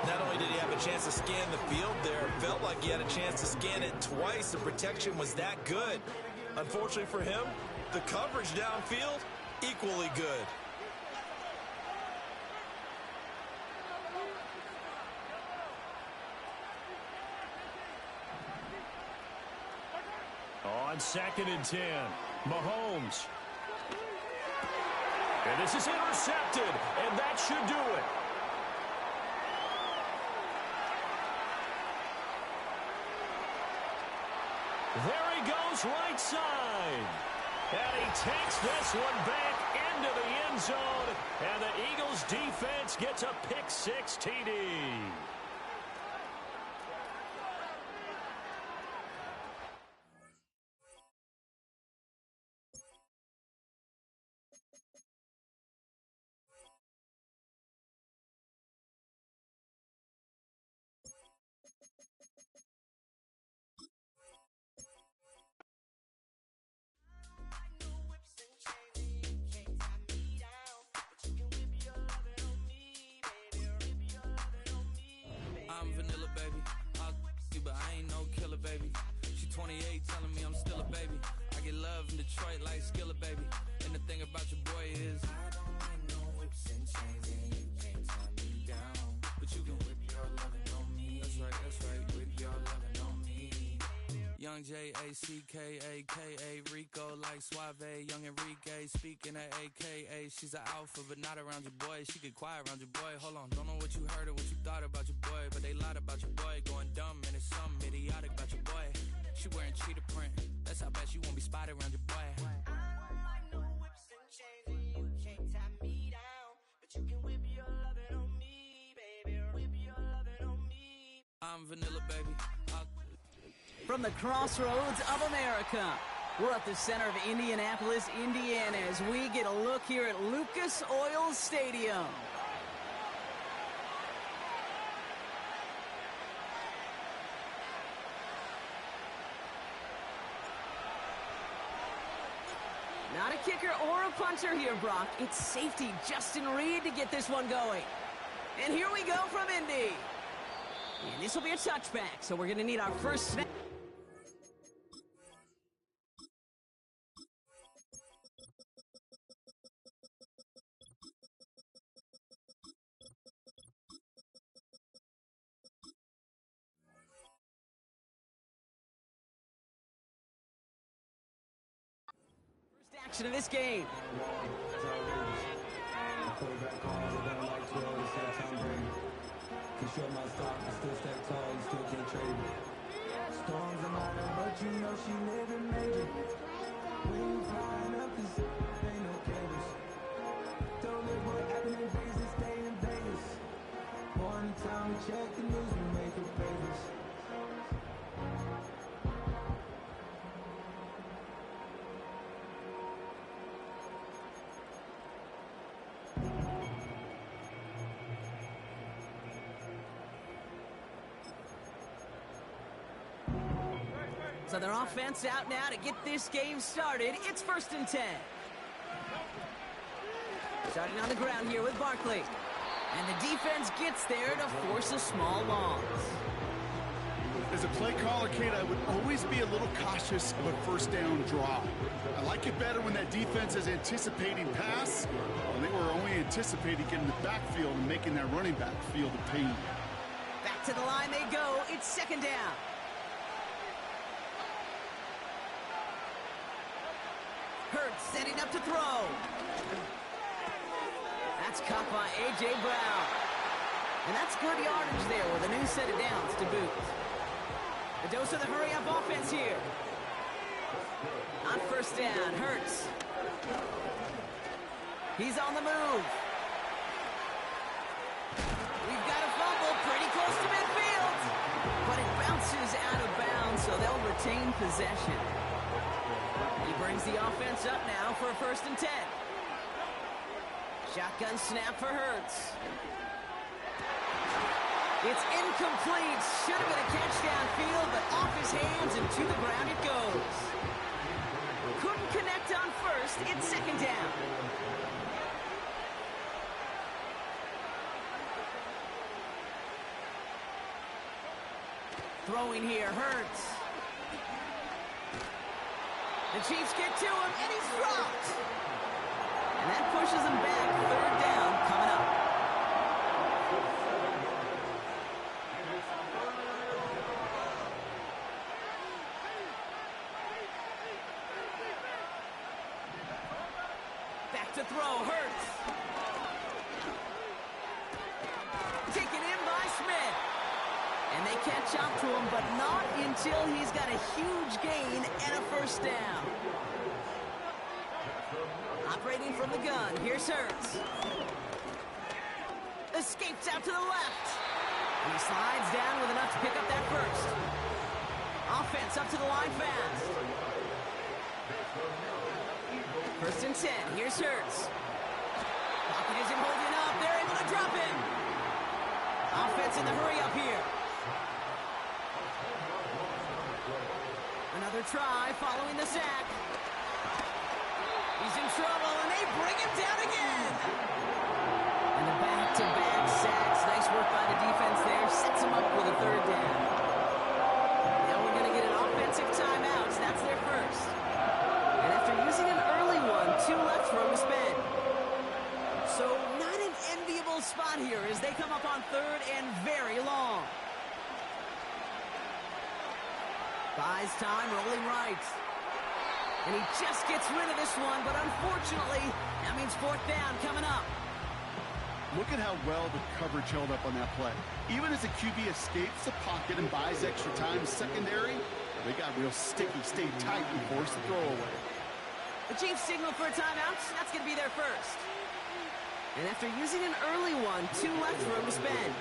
Not only did he have a chance to scan the field there, it felt like he had a chance to scan it twice. The protection was that good. Unfortunately for him, the coverage downfield, equally good. On 2nd and 10, Mahomes. And this is intercepted, and that should do it. There he goes, right side. And he takes this one back into the end zone, and the Eagles defense gets a pick-6 TD. I'm vanilla, baby. I'll you, but I ain't no killer, baby. She 28, telling me I'm still a baby. I get love in Detroit like Skilla, baby. And the thing about your boy is I don't need no whips and chains, and you can't tie me down. But you can whip your lovin' on me. That's right, whip your lovin' on me. Young J-A-C-K-A-K-A, Rico like Suave, young Enrique, speaking at AKA. She's an alpha, but not around your boy. She get quiet around your boy. Hold on, don't know what you heard or what you thought about your boy, but they lied about your boy. Going dumb, and it's something idiotic about your boy. She wearing cheetah print. That's how bad she won't be spotted around your boy. I'm vanilla, baby. From the crossroads of America, we're at the center of Indianapolis, Indiana, as we get a look here at Lucas Oil Stadium. Not a kicker or a puncher here, Brock. It's safety Justin Reed to get this one going. And here we go from Indy. And this will be a touchback, so we're going to need our first snap. First action of this game. Show my stock, I still stack tall, you still can't trade me. Storms and all that, but you know she living major. When you flying up, this ain't no cables. Don't live what happened in business, stay in Vegas. Morning time, we check the news, we make the papers. So their offense out now to get this game started. It's 1st and 10. Starting on the ground here with Barkley. And the defense gets there to force a small loss. As a play caller, Kate, I would always be a little cautious of a first down draw. I like it better when that defense is anticipating pass, when they were only anticipating getting the backfield and making that running back feel the pain. Back to the line they go. It's 2nd down. Hurts setting up to throw. That's caught by A.J. Brown. And that's good yardage there with a new set of downs to boot. A dose of the hurry-up offense here. On 1st down, Hurts. He's on the move. We've got a fumble pretty close to midfield. But it bounces out of bounds, so they'll retain possession. He brings the offense up now for a 1st and 10. Shotgun snap for Hurts. It's incomplete. Should have been a catch downfield, but off his hands and to the ground it goes. Couldn't connect on 1st. It's 2nd down. Throwing here, Hurts. The Chiefs get to him, and he's dropped. And that pushes him back. 3rd down coming up. Back to throw, Hurts. Taken in by Smith. And they catch up to him, but not until he's got a huge gain and a 1st down. Operating from the gun, here's Hurts. Escapes out to the left. And he slides down with enough to pick up that 1st. Offense up to the line fast. 1st and 10, here's Hurts. Pocket isn't holding up, they're able to drop him. Offense in the hurry up here. Another try following the sack. He's in trouble, and they bring him down again. And the back-to-back sacks. Nice work by the defense there. Sets him up with a 3rd down. Now we're going to get an offensive timeout. That's their 1st. And after using an early one, 2 left for him to spend. So not an enviable spot here as they come up on 3rd and very long. Buys time, rolling right. And he just gets rid of this one, but unfortunately, that means 4th down coming up. Look at how well the coverage held up on that play. Even as the QB escapes the pocket and buys extra time secondary, They got real sticky, stayed tight and forced the throw away. The Chiefs signal for a timeout. That's going to be their first. And after using an early one, 2 left for him to spend.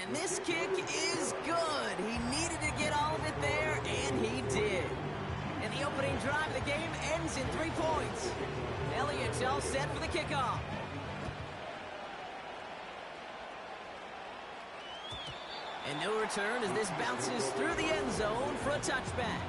And this kick is good. He needed to get all of it there, and he did. And the opening drive of the game ends in 3 points. Elliott's all set for the kickoff. And no return as this bounces through the end zone for a touchback.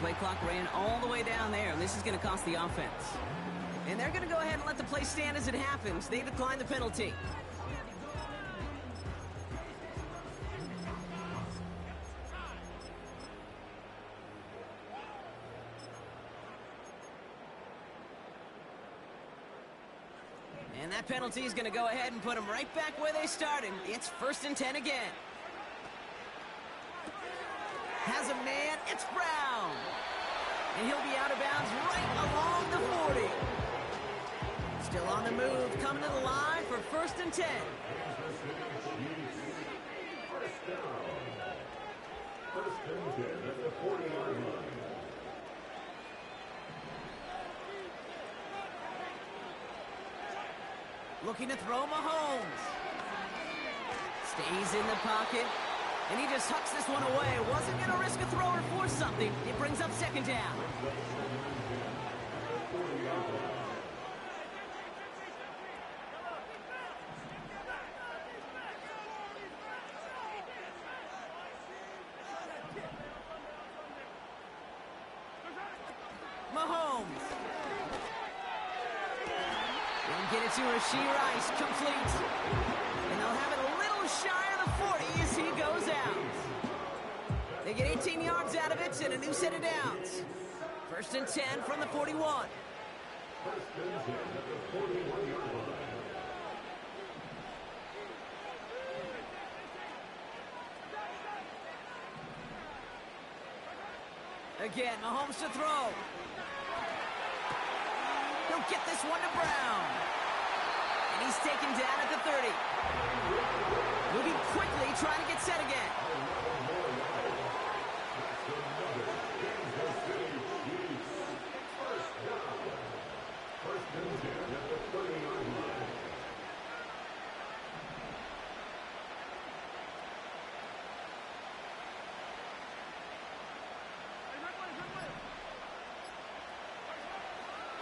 Play clock ran all the way down there, and this is going to cost the offense. And they're going to go ahead and let the play stand as it happens. They decline the penalty. And that penalty is going to go ahead and put them right back where they started. It's 1st and 10 again. Has a man, it's Brown. And he'll be out of bounds right along the 40. Still on the move, coming to the line for 1st and 10. First down. 1st and 10 at the 40-yard line. Looking to throw Mahomes. Stays in the pocket. And he just hucks this one away. Wasn't going to risk a throw or force something. It brings up 2nd down. Mahomes. Didn't get it to Rashee Rice. Complete. And they'll have it a little shy of the 40 as he goes out. They get 18 yards out of it and a new set of downs. 1st and 10 from the 41. 1st and 10 at the 41-yard line. Again, Mahomes to throw. He'll get this one to Brown. And he's taken down at the 30. Moving quickly, trying to get set again.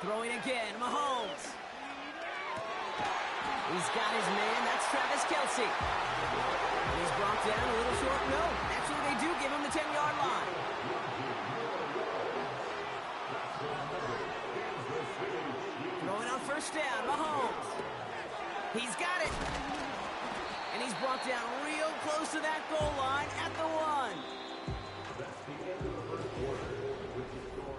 Throwing again, Mahomes. He's got his man, that's Travis Kelce. And he's brought down a little short. No, actually they do give him the 10-yard line. Throwing on 1st down, Mahomes. He's got it. And he's brought down real close to that goal line at the 1. That's the end of the 1st quarter, with the score.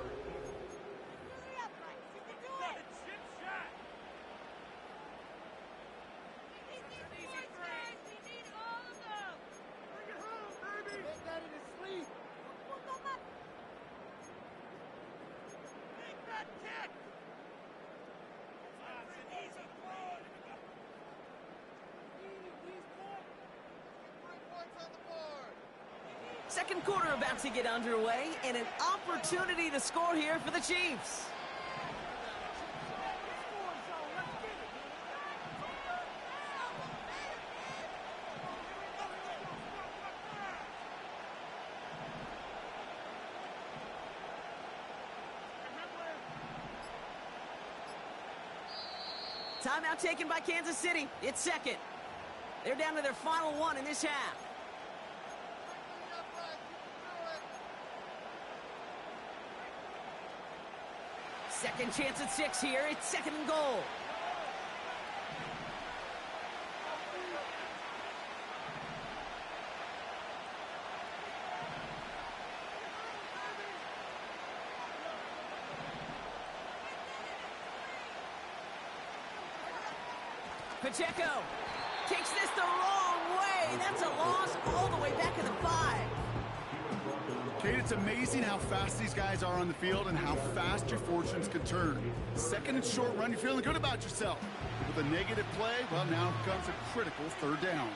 Second quarter about to get underway, and an opportunity to score here for the Chiefs. Timeout taken by Kansas City. It's 2nd. They're down to their final 1 in this half. Second chance at 6 here. It's second and goal. Pacheco takes this the wrong way. That's a loss all the way back to the 5. Kate, it's amazing how fast these guys are on the field and how fast your fortunes can turn. Second and short run, you're feeling good about yourself. With a negative play, well, now comes a critical third down.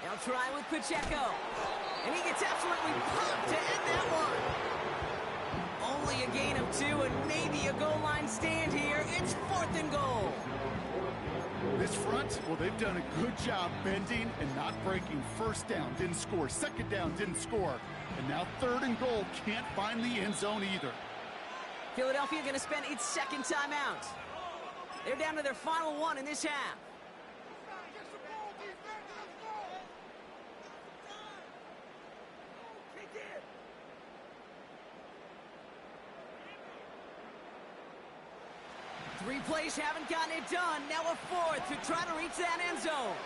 They'll try with Pacheco. And he gets absolutely pumped to end that one. Only a gain of 2 and maybe a goal line stand here. It's 4th and goal. This front, well, they've done a good job bending and not breaking. First down, didn't score. Second down, didn't score. And now 3rd and goal, can't find the end zone either. Philadelphia going to spend its second timeout. They're down to their final one in this half. Three plays haven't gotten it done. Now a 4th to try to reach that end zone.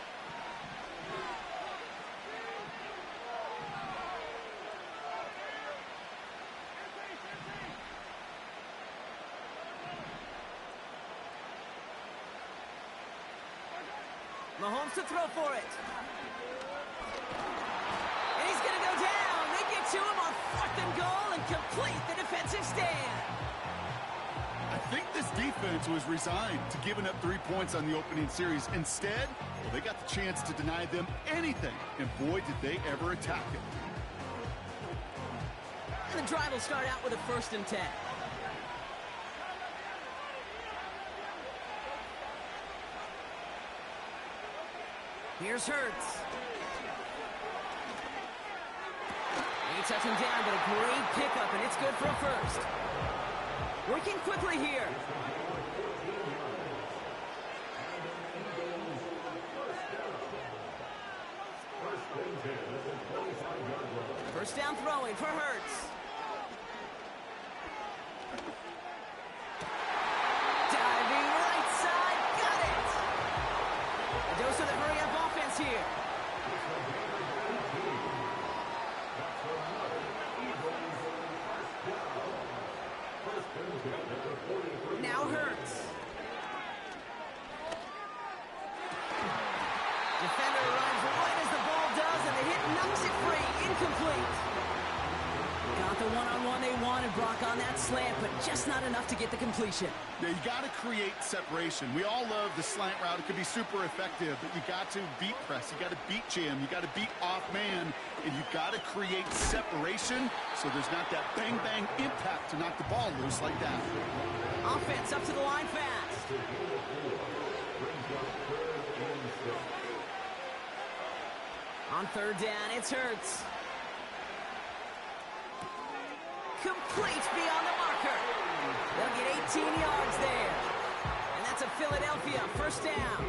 Mahomes to throw for it. And he's going to go down. They get to him on 4th and goal and complete the defensive stand. I think this defense was resigned to giving up 3 points on the opening series. Instead, well, they got the chance to deny them anything, and boy, did they ever attack it. And the drive will start out with a 1st and 10. Here's Hurts. They touch him down, but a great pickup, and it's good for a 1st. Working quickly here. First down throwing for Hurts. Diving right side, got it. A dose of the hurry-up offense here. Now Hurts. Defender arrives right as the ball does, and the hit knocks it free. Incomplete. Got the one-on-one they wanted, Brock, on that slant, but just not enough to get the completion. Yeah, you got to create separation. We all love the slant route. It could be super effective, but you got to beat press. You got to beat jam. You got to beat off man, and you got to create separation so there's not that bang-bang impact to knock the ball loose like that. Offense up to the line fast. On 3rd down, it's Hurts. Complete beyond the marker. They'll get 18 yards there. And that's a Philadelphia 1st down.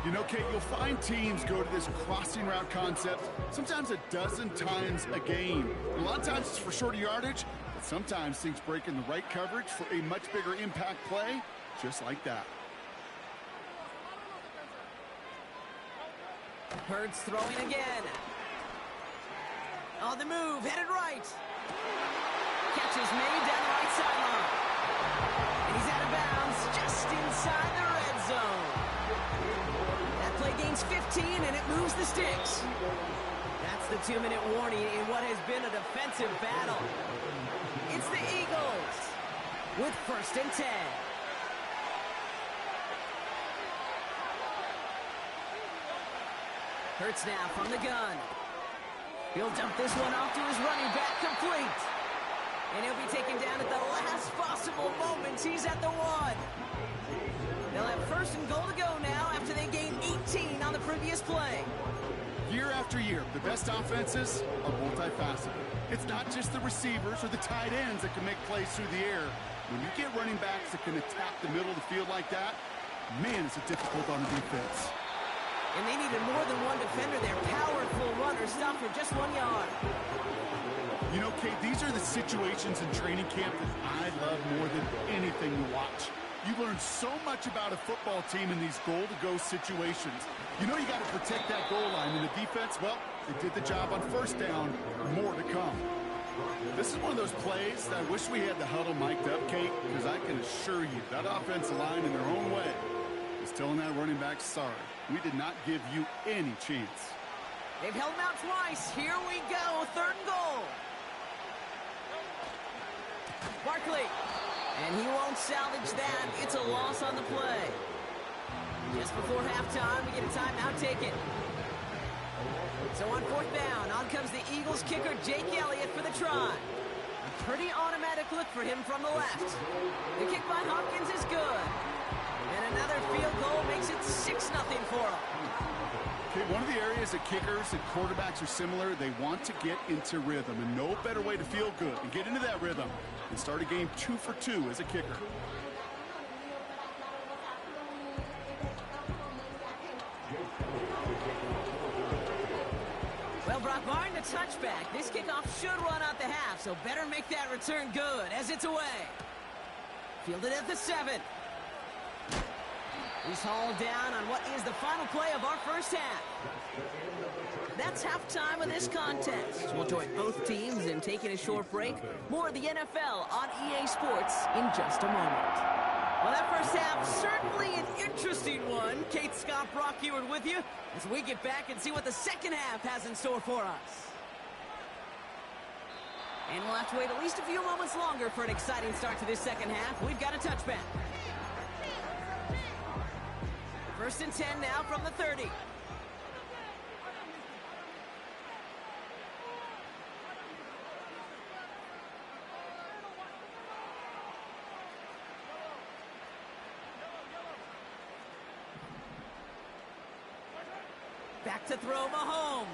You know, Kate, you'll find teams go to this crossing route concept sometimes a dozen times a game. And a lot of times it's for shorter yardage, but sometimes things break in the right coverage for a much bigger impact play, just like that. Hurts throwing again. On the move, headed right. Catch is made down the right sideline. And he's out of bounds just inside the red zone. That play gains 15, and it moves the sticks. That's the 2-minute warning in what has been a defensive battle. It's the Eagles with 1st and 10. Hurts now from the gun. He'll dump this one off to his running back, complete. And he'll be taken down at the last possible moments. He's at the 1. They'll have 1st and goal to go now after they gained 18 on the previous play. Year after year, the best offenses are multifaceted. It's not just the receivers or the tight ends that can make plays through the air. When you get running backs that can attack the middle of the field like that, man, it's difficult on the defense. And they needed more than one defender there. Powerful runner, stopped for just 1 yard. You know, Kate, these are the situations in training camp that I love more than anything to watch. You learn so much about a football team in these goal-to-go situations. You know you got to protect that goal line, and the defense, well, they did the job on first down. More to come. This is one of those plays that I wish we had the huddle mic'd up, Kate, because I can assure you that offensive line in their own way is telling that running back, sorry, we did not give you any chance. They've held him out twice. Here we go, 3rd and goal. Barkley. And he won't salvage that. It's a loss on the play. Just before halftime, we get a timeout taken. So on 4th down, on comes the Eagles kicker, Jake Elliott, for the try. A pretty automatic look for him from the left. The kick by Hopkins is good. And another field goal makes it 6-0 for him. Okay, one of the areas that kickers and quarterbacks are similar, they want to get into rhythm. And no better way to feel good and get into that rhythm and start a game 2 for 2 as a kicker. Well, Brock, barring the touchback, this kickoff should run out the half, so better make that return good as it's away. Fielded at the 7. He's hauled down on what is the final play of our first half. That's halftime of this contest. We'll join both teams in taking a short break. More of the NFL on EA Sports in just a moment. Well, that first half, certainly an interesting one. Kate, Scott, Brock Ewart with you as we get back and see what the second half has in store for us. And we'll have to wait at least a few moments longer for an exciting start to this second half. We've got a touchback. 1st and 10 now from the 30. Back to throw, Mahomes.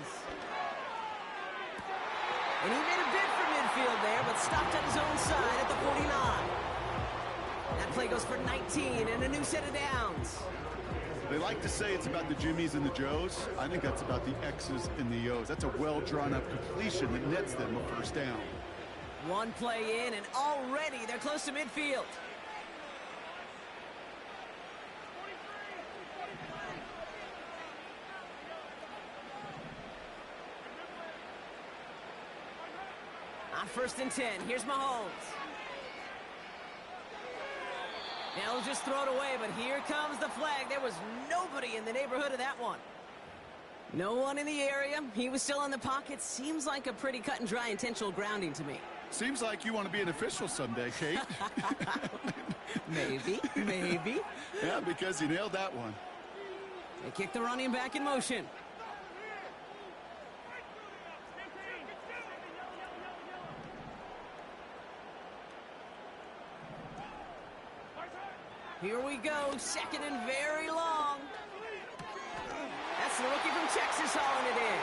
And he made a bid for midfield there, but stopped on his own side at the 49. That play goes for 19 and a new set of downs. They like to say it's about the Jimmies and the Joes. I think that's about the X's and the O's. That's a well-drawn-up completion that nets them a first down. One play in, and already they're close to midfield. On 1st and 10, here's Mahomes. Now he'll just throw it away, but here comes the flag. There was nobody in the neighborhood of that one. No one in the area. He was still in the pocket. Seems like a pretty cut and dry intentional grounding to me. Seems like you want to be an official someday, Kate. Maybe. Yeah, because you nailed that one. They kick the running back in motion. Here we go, 2nd and very long. That's the rookie from Texas hauling it in.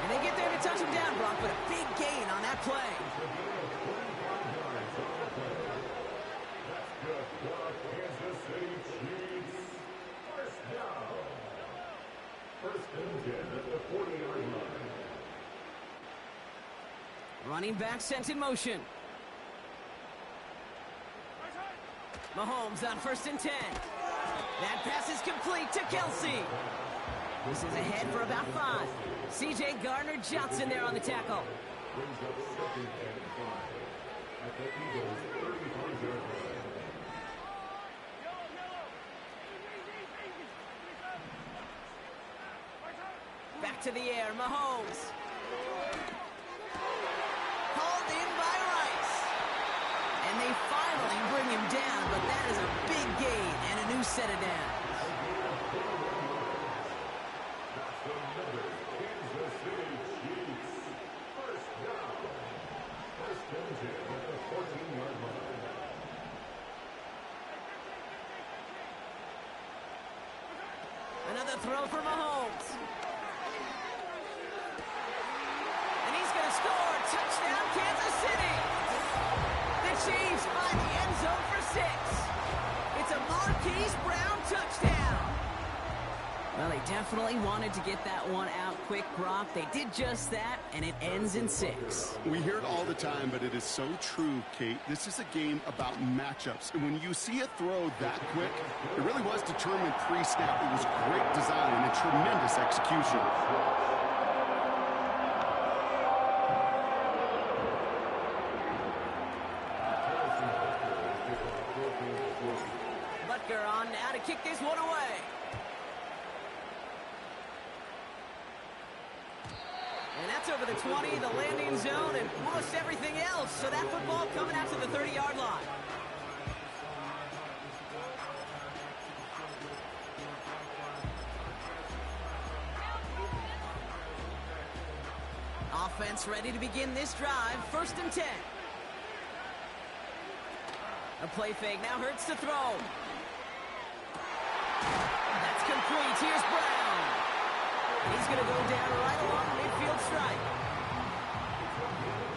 And they get there to touch him down, Brock, but a big gain on that play. Running back sent in motion. Mahomes on 1st and 10. That pass is complete to Kelsey. This is ahead for about 5. C.J. Gardner-Johnson there on the tackle. Back to the air, Mahomes. Hauled in by Rice. And they finally bring him down, but that is a big gain and a new set of downs. Another throw for Mahomes. And he's going to score. Touchdown, Kansas City. The Chiefs find the end zone for 6. It's a Marquise Brown touchdown. Well, they definitely wanted to get that one out quick, Brock. They did just that, and it ends in 6. We hear it all the time, but it is so true, Kate. This is a game about matchups. And when you see a throw that quick, it really was determined pre-snap. It was great design and tremendous execution. Butker on now to kick this one away. And that's over the 20, the landing zone, and most everything else. So that football coming out to the 30-yard line. Offense ready to begin this drive. 1st and 10. A play fake. Now Hurts to throw. That's complete. Here's Brown. He's going to go down right along the midfield stripe.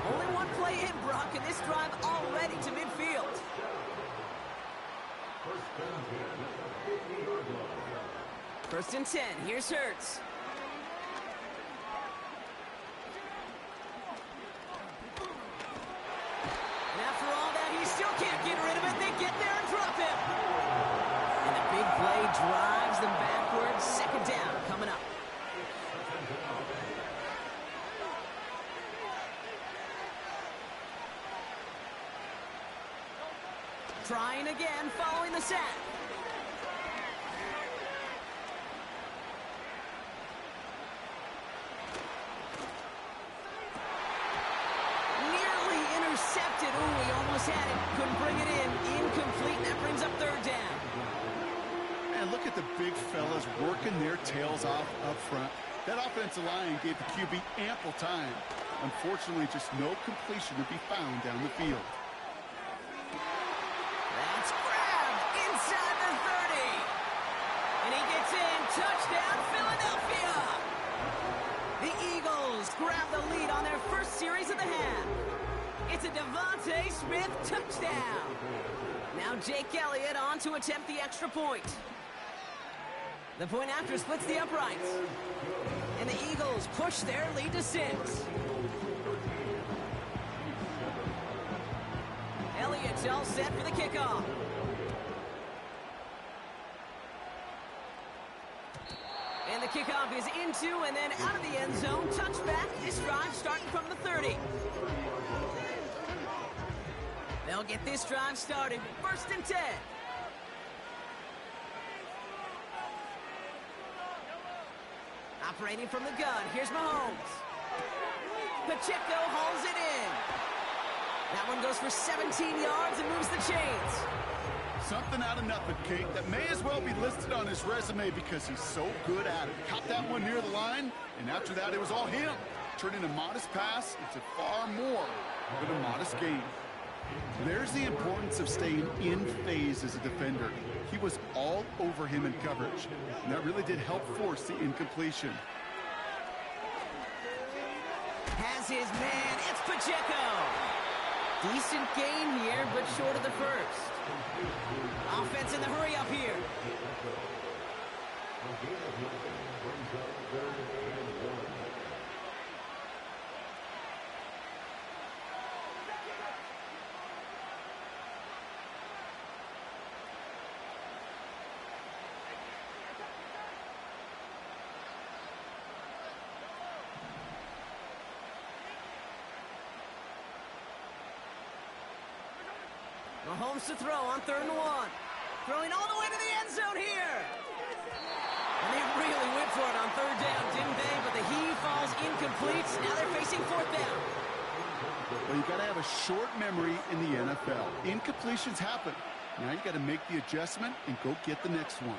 Only one play in, Brock, and this drive already to midfield. 1st and 10. Here's Hurts. And after all that, he still can't get rid of it. They get there and drop him. And the big play drives them backwards. 2nd down coming up. Trying again, following the sack. Nearly intercepted. Ooh, he almost had it. Couldn't bring it in. Incomplete. That brings up 3rd down. And look at the big fellas working their tails off up front. That offensive line gave the QB ample time. Unfortunately, just no completion to be found down the field. That's grabbed inside the 30. And he gets in. Touchdown, Philadelphia. The Eagles grab the lead on their first series of the half. It's a Devontae Smith touchdown. Now Jake Elliott on to attempt the extra point. The point after splits the uprights. And the Eagles push their lead to 6. Elliott's all set for the kickoff. And the kickoff is into and then out of the end zone. Touchback. This drive starting from the 30. They'll get this drive started. 1st and 10. Operating from the gun. Here's Mahomes. Pacheco hauls it in. That one goes for 17 yards and moves the chains. Something out of nothing, Kate, that may as well be listed on his resume because he's so good at it. Caught that one near the line, and after that it was all him. Turning a modest pass into far more than a modest gain. There's the importance of staying in phase as a defender. He was all over him in coverage, and that really did help force the incompletion. Has his man, it's Pacheco. Decent gain here, but short of the first. Offense in the hurry up here. Mahomes to throw on 3rd and 1. Throwing all the way to the end zone here. And they really went for it on 3rd down, didn't they? But the heave falls incomplete. Now they're facing 4th down. Well, you got to have a short memory in the NFL. Incompletions happen. Now you got to make the adjustment and go get the next one.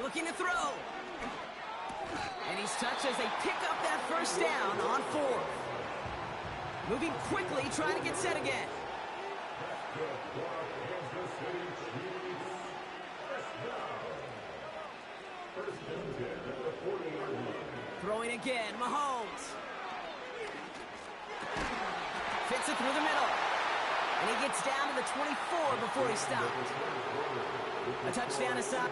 Looking to throw. And he's touched as they pick up that 1st down on 4th. Moving quickly, trying to get set again. First and 10 at the again, Mahomes. Fits it through the middle. And he gets down to the 24 before he stopped. A touchdown aside.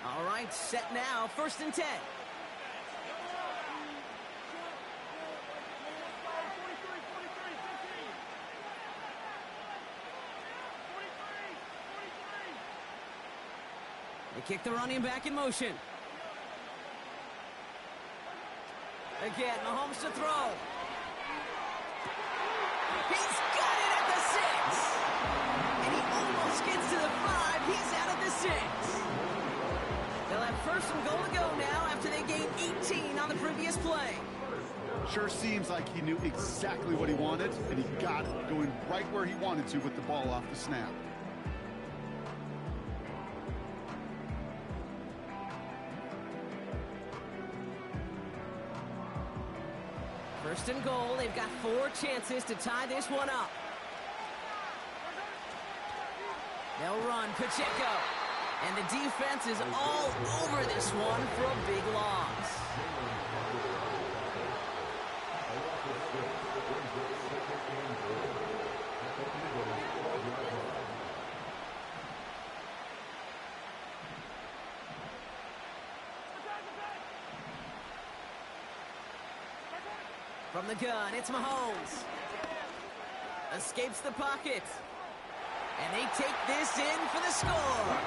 All right, set now, 1st and 10. They kick the running back in motion. Again, Mahomes to throw. He's got it at the 6. And he almost gets to the 5. He's out at the 6. They'll have 1st and goal to go now after they gained 18 on the previous play. Sure seems like he knew exactly what he wanted, and he got it, going right where he wanted to with the ball off the snap. First and goal, they've got 4 chances to tie this one up. They'll run, Pacheco. And the defense is all over this one for a big loss. From the gun, it's Mahomes. Escapes the pocket. And they take this in for the score.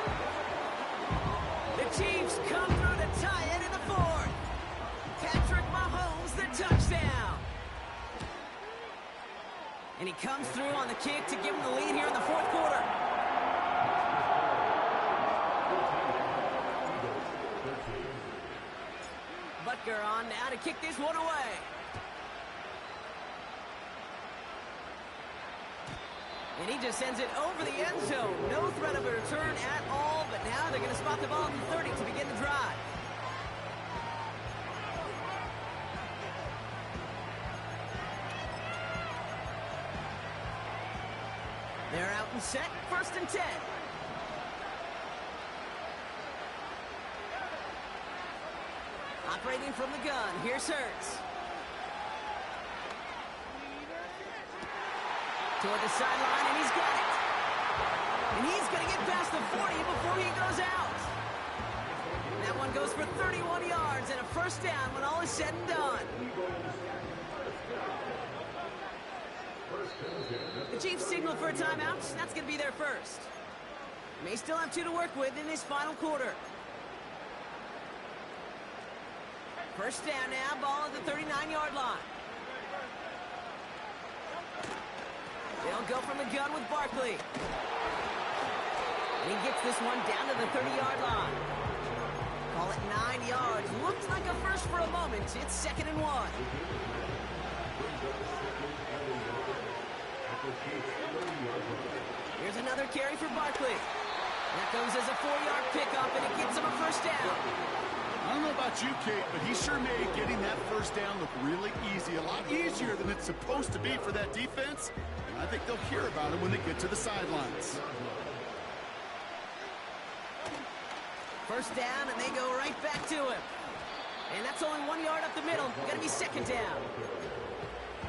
The Chiefs come through to tie it in the 4th. Patrick Mahomes, the touchdown. And he comes through on the kick to give him the lead here in the 4th quarter. Butker on now to kick this one away. And he just sends it over the end zone. No threat of a return at all, but now they're going to spot the ball at the 30 to begin the drive. They're out and set, 1st and 10. Operating from the gun, here's Hurts. Toward the sideline, and he's got it. And he's going to get past the 40 before he goes out. And that one goes for 31 yards and a 1st down when all is said and done. The Chiefs signal for a timeout. That's going to be their 1st. May still have 2 to work with in this final quarter. 1st down now, ball at the 39-yard line. They'll go from the gun with Barkley. And he gets this one down to the 30-yard line. Call it 9 yards. Looked like a first for a moment. It's 2nd and 1. Here's another carry for Barkley. That goes as a 4-yard pickup, and it gets him a 1st down. I don't know about you, Kate, but he sure made getting that 1st down look really easy. A lot easier than it's supposed to be for that defense. And I think they'll hear about it when they get to the sidelines. 1st down, and they go right back to him. And that's only 1 yard up the middle. Going to be 2nd down.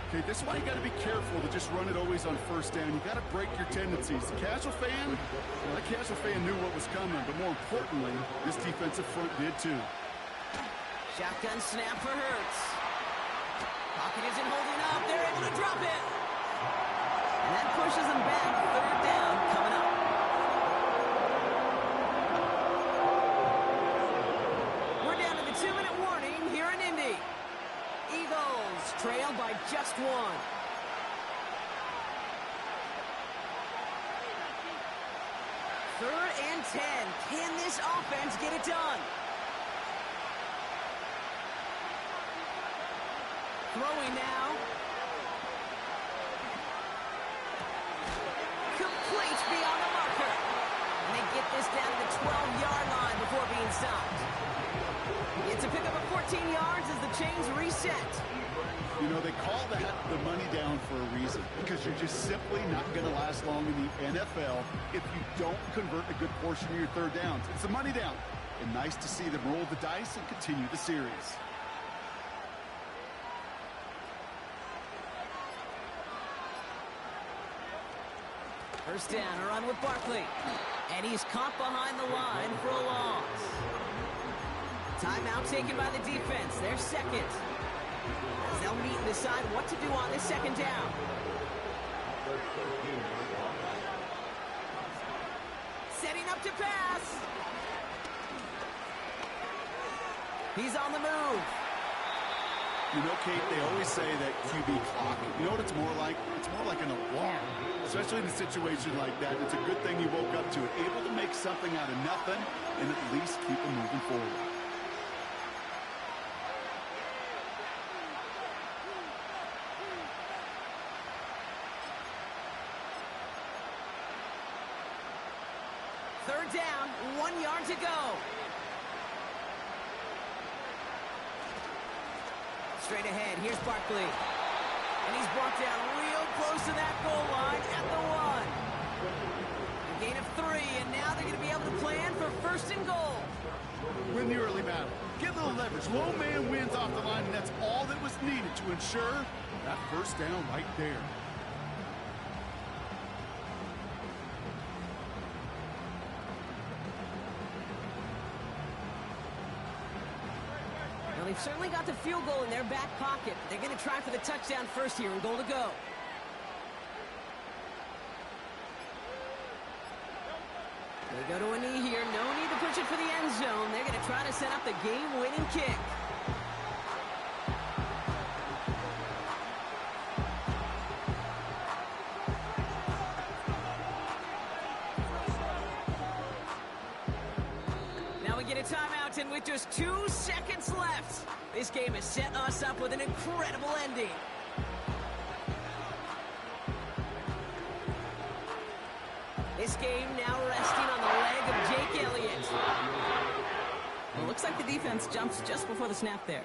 Okay, this is why you got to be careful to just run it always on 1st down. You got to break your tendencies. The casual fan, well, the casual fan knew what was coming, but more importantly, this defensive front did too. Shotgun snap for Hurts. Pocket isn't holding up. They're able to drop it. And that pushes them back. 3rd down coming up. We're down to the 2-minute warning here in Indy. Eagles trail by just 1. 3rd and 10. Can this offense get it done? Throwing now. Complete beyond the marker. And they get this down to the 12-yard line before being stopped. It's a pickup of 14 yards as the chains reset. You know, they call that the money down for a reason, because you're just simply not going to last long in the NFL if you don't convert a good portion of your third downs. It's the money down. And nice to see them roll the dice and continue the series. First down, a run with Barkley. And he's caught behind the line for a loss. Timeout taken by the defense. Their second. As they'll meet and decide what to do on this second down. Setting up to pass. He's on the move. You know, Kate, they always say that QB clock. You know what it's more like? It's more like an alarm. Especially in a situation like that. It's a good thing you woke up to it. Able to make something out of nothing and at least keep them moving forward. Third down, 1 yard to go. Straight ahead, here's Barkley. And he's brought down real close to that goal line at the 1. A gain of 3, and now they're going to be able to plan for first and goal. Win the early battle. Get a little leverage. Low man wins off the line, and that's all that was needed to ensure that first down right there. They've certainly got the field goal in their back pocket. They're going to try for the touchdown first here and goal to go. They go to a knee here. No need to push it for the end zone. They're going to try to set up the game-winning kick. Now we get a timeout, and with just 2 seconds left, this game has set us up with an incredible ending. This game now resting on the leg of Jake Elliott. Well, looks like the defense jumps just before the snap there.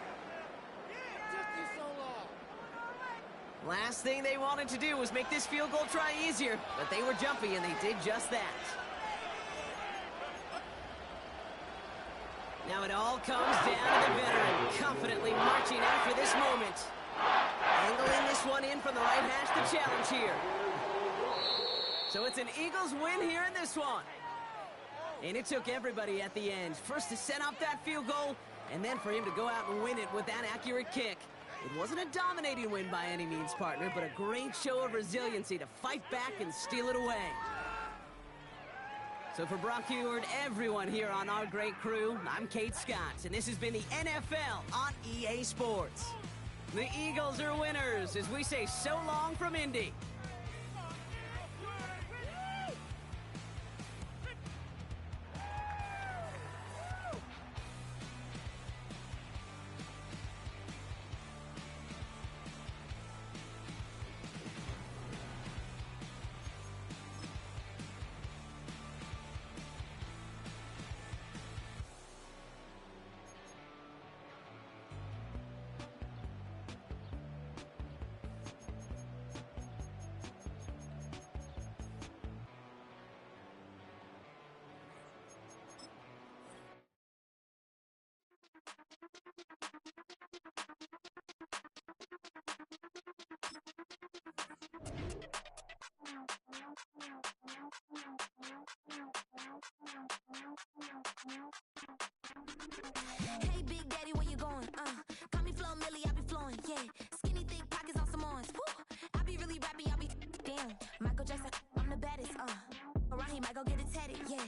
Last thing they wanted to do was make this field goal try easier, but they were jumpy, and they did just that. Now it all comes down to the veteran, confidently marching out for this moment. Angling this one in from the right hash to challenge here. So it's an Eagles win here in this one. And it took everybody at the end. First to set up that field goal, and then for him to go out and win it with that accurate kick. It wasn't a dominating win by any means, partner, but a great show of resiliency to fight back and steal it away. So for Brock Heward, everyone here on our great crew, I'm Kate Scott, and this has been the NFL on EA Sports. The Eagles are winners as we say so long from Indy. Hey, Big Daddy, where you going? Call me Flo Millie, I be flowing, yeah. Skinny, thick pockets on Samoans, woo. I be really rapping, y'all be damn. Michael Jackson, I'm the baddest, Around here, might go get it tatted, yeah.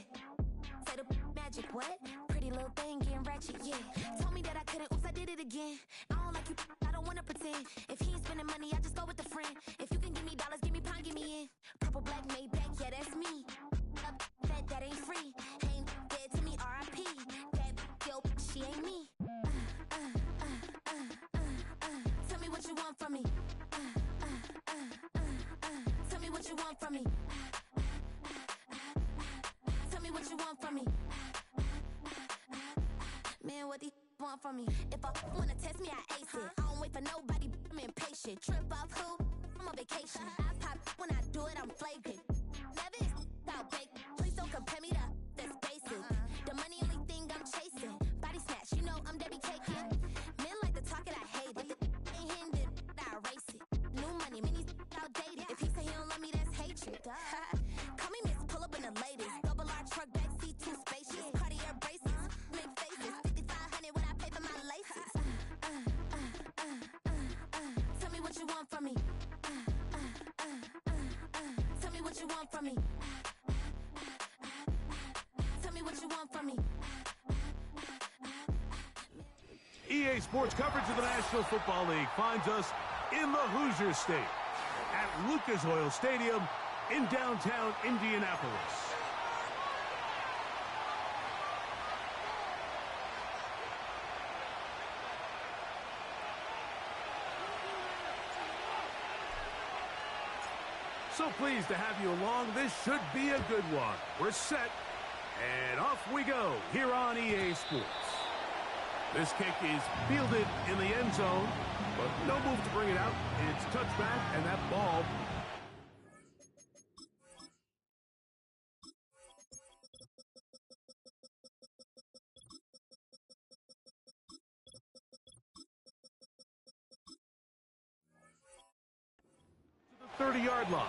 Say the magic, what? Pretty little thing, getting ratchet, yeah. Told me that I couldn't, oops, I did it again. I don't like you, I don't wanna pretend. If he ain't spending money, I just go with a friend. If you can give me dollars, give me pound, give me in. Purple, black, made back, yeah, that's me. That ain't free. Ain't dead to me, R.I.P. That yo, she ain't me. Tell me what you want from me. Tell me what you want from me. Tell me what you want from me. Man, what the want from me. If I wanna test me, I ace it. I don't wait for nobody, I'm impatient. Trip off who? I'm on vacation. I pop when I do it, I'm flagrant. Never is out bake. Please don't compare me to that's basic. The money only thing I'm chasing. Body snatch, you know I'm Debbie caking. Men like to talk it, I hate it. Ain't hitting it, I erase it. New money, many outdated. If he say he don't love me, that's hatred. Call me Miss, pull up in the latest. Double R truck, backseat, too spacious. Cartier braces, make faces. 5,500 when I pay for my laces. Tell me what you want from me. Tell me what you want from me. Tell me what you want from me. EA Sports coverage of the National Football League finds us in the Hoosier State at Lucas Oil Stadium in downtown Indianapolis. So pleased to have you along. This should be a good one. We're set, and off we go here on EA Sports. This kick is fielded in the end zone, but no move to bring it out. It's touchback, and that ball to the 30-yard line.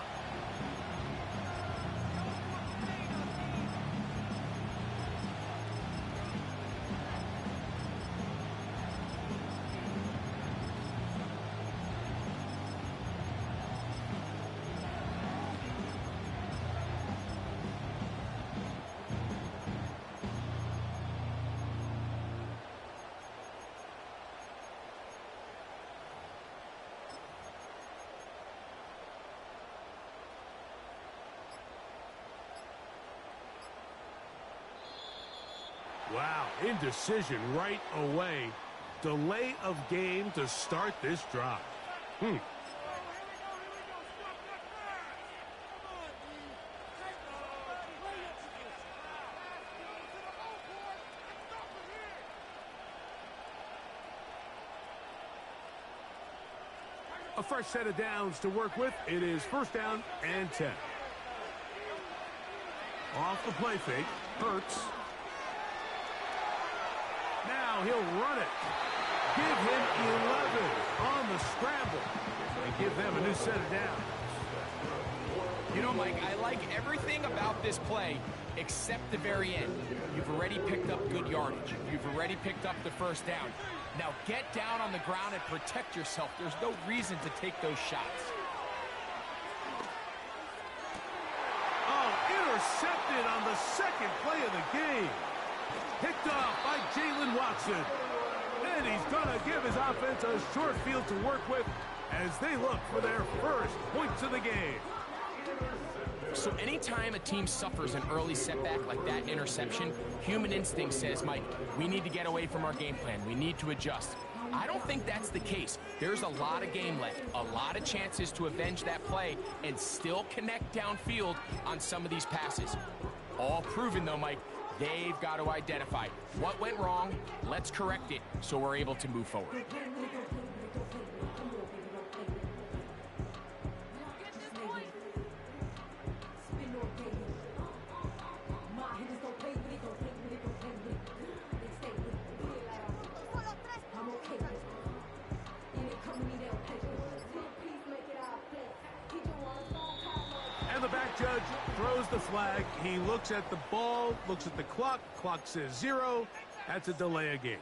Wow, indecision right away. Delay of game to start this drive. A fresh set of downs to work with. It is first down and 10. Off the play fake. Hurts. Now he'll run it. Give him 11 on the scramble and give them a new set of downs. You know, Mike, I like everything about this play except the very end. You've already picked up good yardage. You've already picked up the first down. Now get down on the ground and protect yourself. There's no reason to take those shots. Oh, intercepted on the second play of the game. Picked off by Jalen Watson. And he's going to give his offense a short field to work with as they look for their first points of the game. So anytime a team suffers an early setback like that interception, human instinct says, Mike, we need to get away from our game plan. We need to adjust. I don't think that's the case. There's a lot of game left, a lot of chances to avenge that play and still connect downfield on some of these passes. All proven, though, Mike. They've got to identify what went wrong. Let's correct it so we're able to move forward. The back judge throws the flag. He looks at the ball, looks at the clock. Clock says 0. That's a delay of game.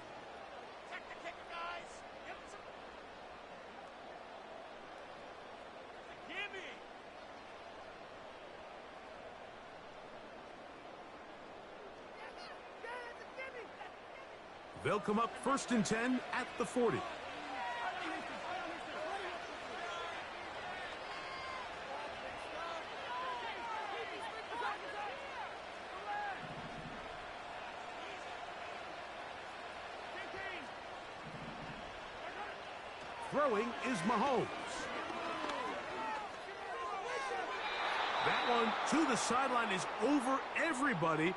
They'll come up first and 10 at the 40. Throwing is Mahomes. That one to the sideline is over everybody,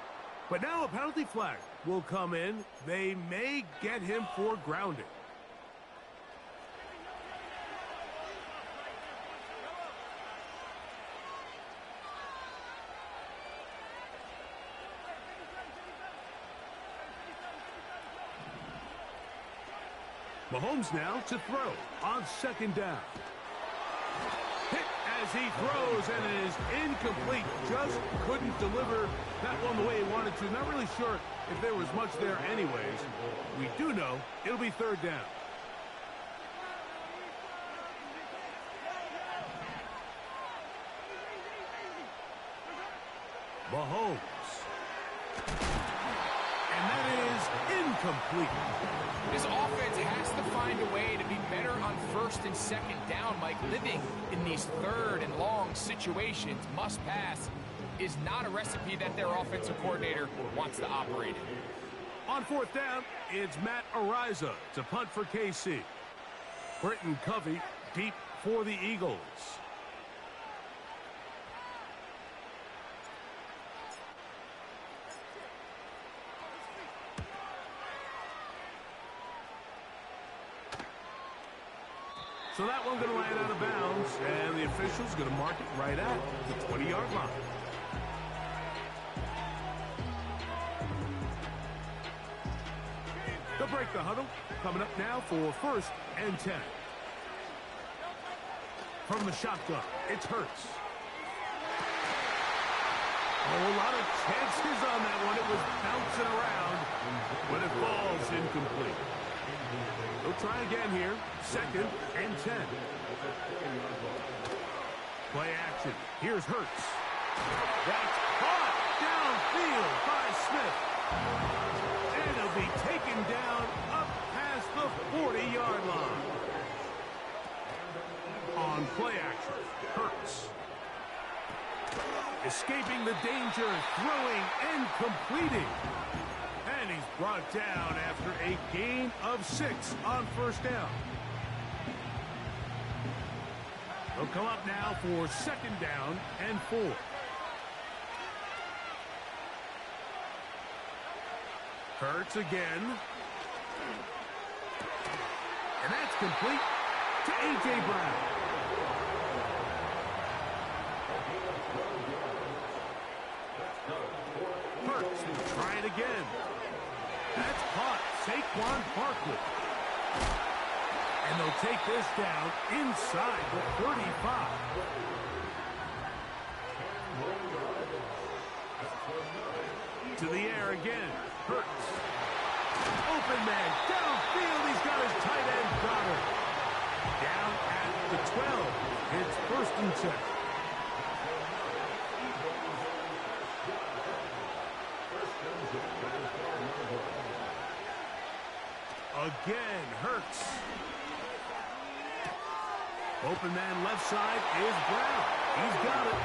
but now a penalty flag. will come in. They may get him for grounding. Mahomes now to throw on second down. Hit as he throws, and it is incomplete. Just couldn't deliver that one the way he wanted to. Not really sure if there was much there anyways. We do know it'll be third down. Mahomes. And that is incomplete. This offense has to find a way to be better on first and second down, Mike. Living in these third and long situations, must pass, is not a recipe that their offensive coordinator wants to operate in. On fourth down, it's Matt Ariza to punt for KC. Britton Covey deep for the Eagles. So that one going to land out of bounds, and the official's going to mark it right at the 20-yard line. They'll break the huddle. Coming up now for first and 10. From the shotgun, it's Hurts. Oh, a lot of chances on that one. It was bouncing around, but it falls incomplete. They'll try again here. Second and 10. Play action. Here's Hurts. That's caught downfield by Smith. And he'll be taken down up past the 40-yard line. On play action, Hurts. Escaping the danger, throwing and completing. And he's brought down after a gain of 6 on first down. They'll come up now for second down and 4. Hurts again. And that's complete to A.J. Brown. Hurts will try it again. That's caught. Saquon Barkley. And they'll take this down inside the 35. To the air again. Hurts. Open man. Downfield. He's got his tight end Goddard. Down at the 12. It's first and 10. Again, Hurts. Open man left side is Brown. He's got it.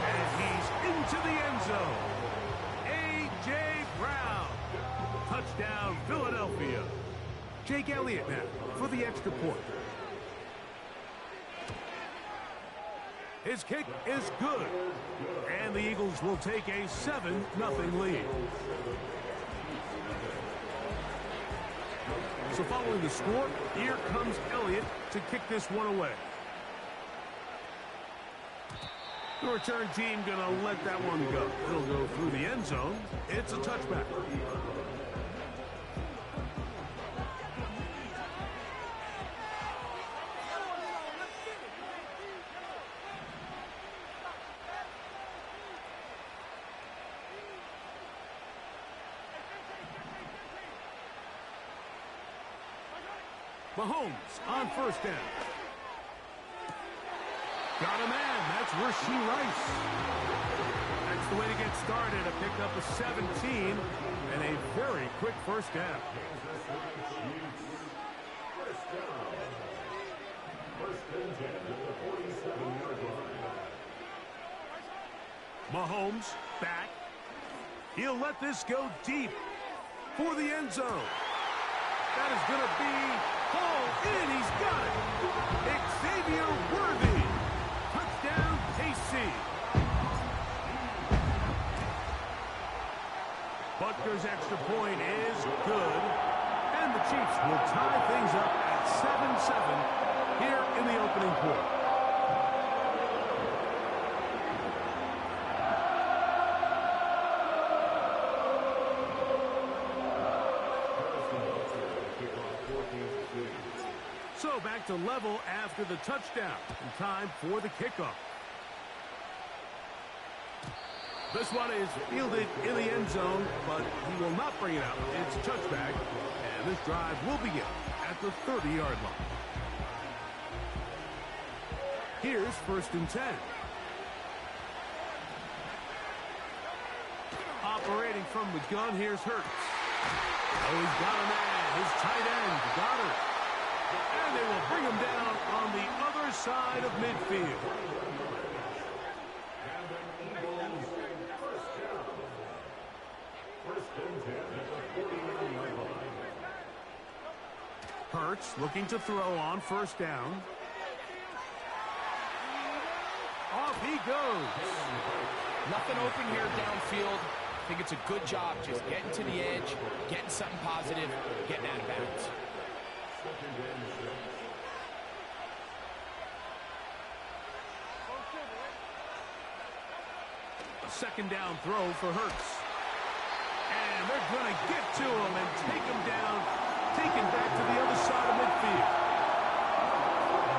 And he's into the end zone. A.J. Brown. Touchdown, Philadelphia. Jake Elliott now for the extra point. His kick is good. And the Eagles will take a 7-0 lead. So following the score, here comes Elliott to kick this one away. The return team going to let that one go. It'll go through the end zone. It's a touchback. Mahomes on first down. Got a man. That's Rashee Rice. That's the way to get started. A pickup of 17 and a very quick first down. Mahomes back. He'll let this go deep for the end zone. That is going to be hauled in. He's got it. Xavier Worthy. Touchdown, KC. Butker's extra point is good. And the Chiefs will tie things up at 7-7 here in the opening quarter. So back to level after the touchdown. And time for the kickoff. This one is fielded in the end zone, but he will not bring it out. It's a touchback, and this drive will begin at the 30-yard line. Here's 1st and 10. Operating from the gun, here's Hurts. Oh, he's got a man, his tight end, Goddard. And they will bring him down on the other side of midfield. Hurts looking to throw on 1st down. Off he goes. Nothing open here downfield. I think it's a good job just getting to the edge, getting something positive, getting out of bounds. A 2nd down throw for Hurts. And they're going to get to him and take him down, taken back to the other side of midfield.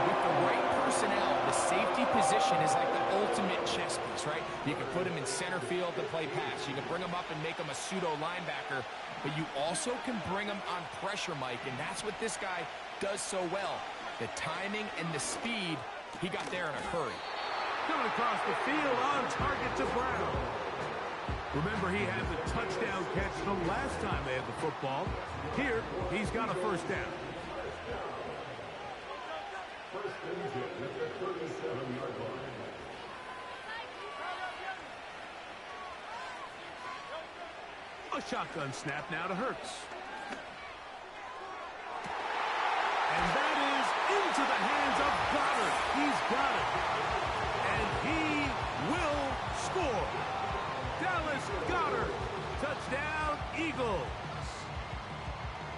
With the right personnel, the safety position is like the ultimate chess piece, right? You can put him in center field to play pass. You can bring him up and make him a pseudo linebacker, but you also can bring him on pressure, Mike, and that's what this guy does so well. The timing and the speed, he got there in a hurry. Coming across the field on target to Brown. Remember, he had the touchdown catch from last time they had the football. Here, he's got a 1st down. A shotgun snap now to Hurts. And that is into the hands of Goddard. He's got it. And he will score. Dallas Goddard. Touchdown, Eagles.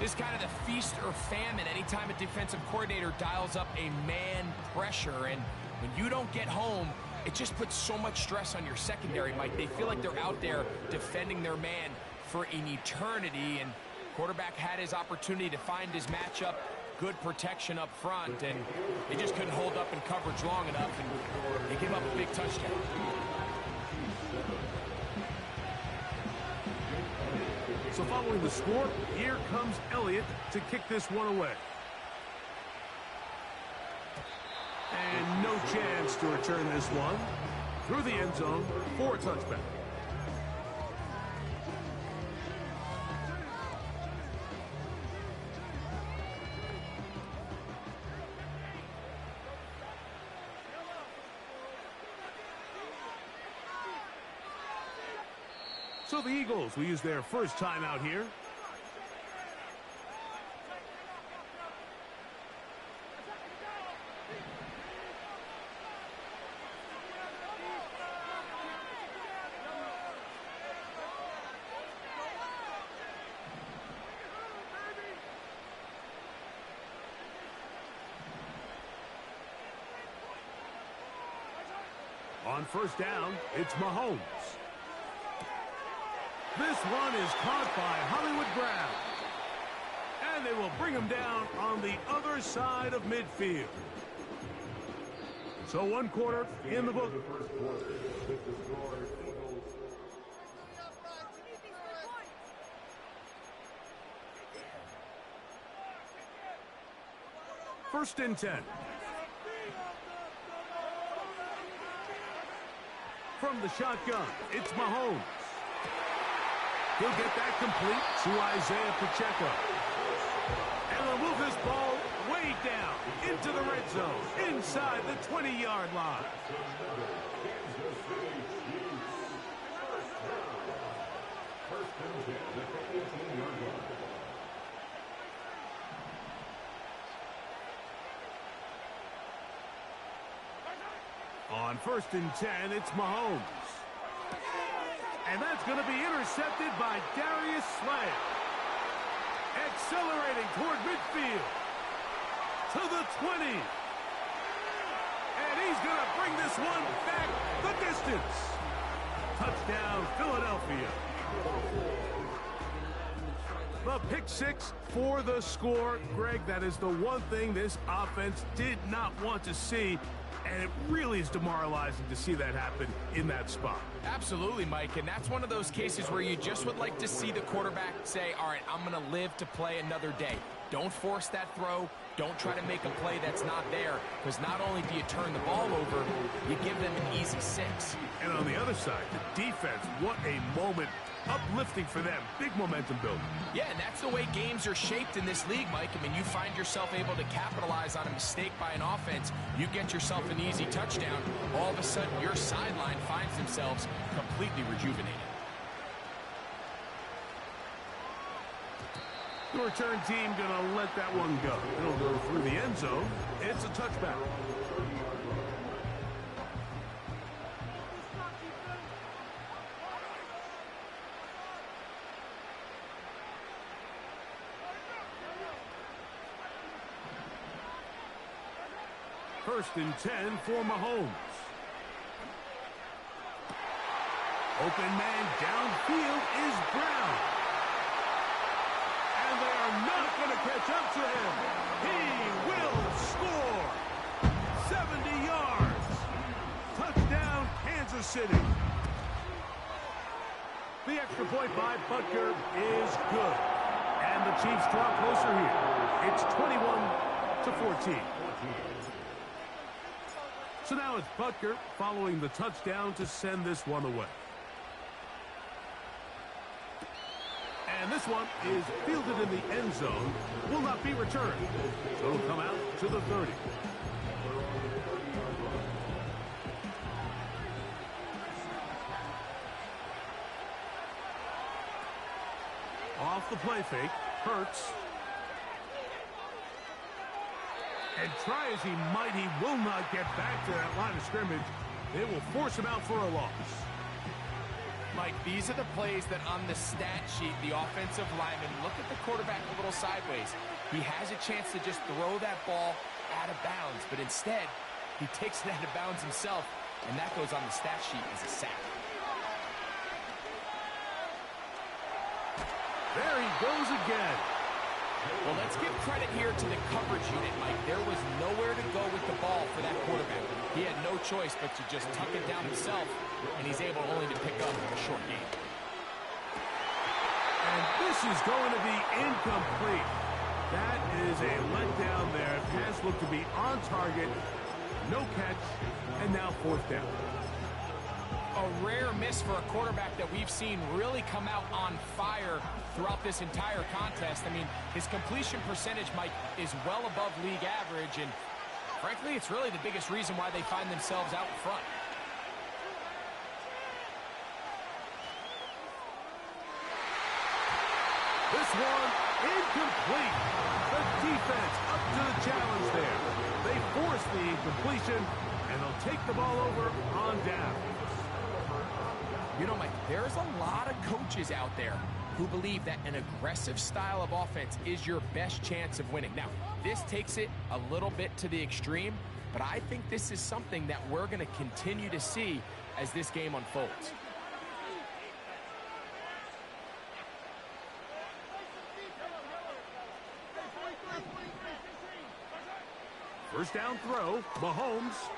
It's kind of the feast or famine anytime a defensive coordinator dials up a man pressure. And when you don't get home, it just puts so much stress on your secondary, Mike. They feel like they're out there defending their man for an eternity. And quarterback had his opportunity to find his matchup. Good protection up front. And they just couldn't hold up in coverage long enough. And they gave up a big touchdown. So following the score, here comes Elliott to kick this one away. And no chance to return this one through the end zone for a touchback. So the Eagles will use their first timeout here. On 1st down, it's Mahomes. This one is caught by Hollywood Brown. And they will bring him down on the other side of midfield. So 1 quarter in the book. First and 10. From the shotgun, it's Mahomes. He'll get that complete to Isaiah Pacheco. And they'll move this ball way down into the red zone, inside the 20-yard line. On 1st and 10, it's Mahomes. And that's going to be intercepted by Darius Slay. Accelerating toward midfield. To the 20. And he's going to bring this one back the distance. Touchdown, Philadelphia. The pick six for the score. Greg, that is the one thing this offense did not want to see, and it really is demoralizing to see that happen in that spot. Absolutely, Mike, and that's one of those cases where you just would like to see the quarterback say, all right, I'm going to live to play another day. Don't force that throw. Don't try to make a play that's not there, because not only do you turn the ball over, you give them an easy 6. And on the other side, the defense, what a moment. Uplifting for them. Big momentum building. Yeah, and that's the way games are shaped in this league, Mike. I mean, you find yourself able to capitalize on a mistake by an offense. You get yourself an easy touchdown. All of a sudden, your sideline finds themselves completely rejuvenated. The return team going to let that one go. It'll go through the end zone. It's a touchback. First and 10 for Mahomes. Open man downfield is Brown. And they are not going to catch up to him. He will score. 70 yards. Touchdown, Kansas City. The extra point by Butker is good. And the Chiefs draw closer here. It's 21-14. So now it's Butker following the touchdown to send this one away. And this one is fielded in the end zone. Will not be returned. So it'll come out to the 30. Off the play fake. Hurts. And try as he might, he will not get back to that line of scrimmage. They will force him out for a loss. Mike, these are the plays that on the stat sheet, the offensive lineman, look at the quarterback a little sideways. He has a chance to just throw that ball out of bounds, but instead, he takes it out of bounds himself, and that goes on the stat sheet as a sack. There he goes again. Well, let's give credit here to the coverage unit, Mike. There was nowhere to go with the ball for that quarterback. He had no choice but to just tuck it down himself, and he's able only to pick up a short gain. And this is going to be incomplete. That is a letdown there. Pass looked to be on target. No catch, and now fourth down. A rare miss for a quarterback that we've seen really come out on fire throughout this entire contest. I mean, his completion percentage, Mike, is well above league average, and frankly, it's really the biggest reason why they find themselves out in front. This one incomplete. The defense up to the challenge there. They force the incompletion, and they'll take the ball over on down. You know, Mike, there's a lot of coaches out there who believe that an aggressive style of offense is your best chance of winning. Now, this takes it a little bit to the extreme, but I think this is something that we're going to continue to see as this game unfolds. First down throw, Mahomes.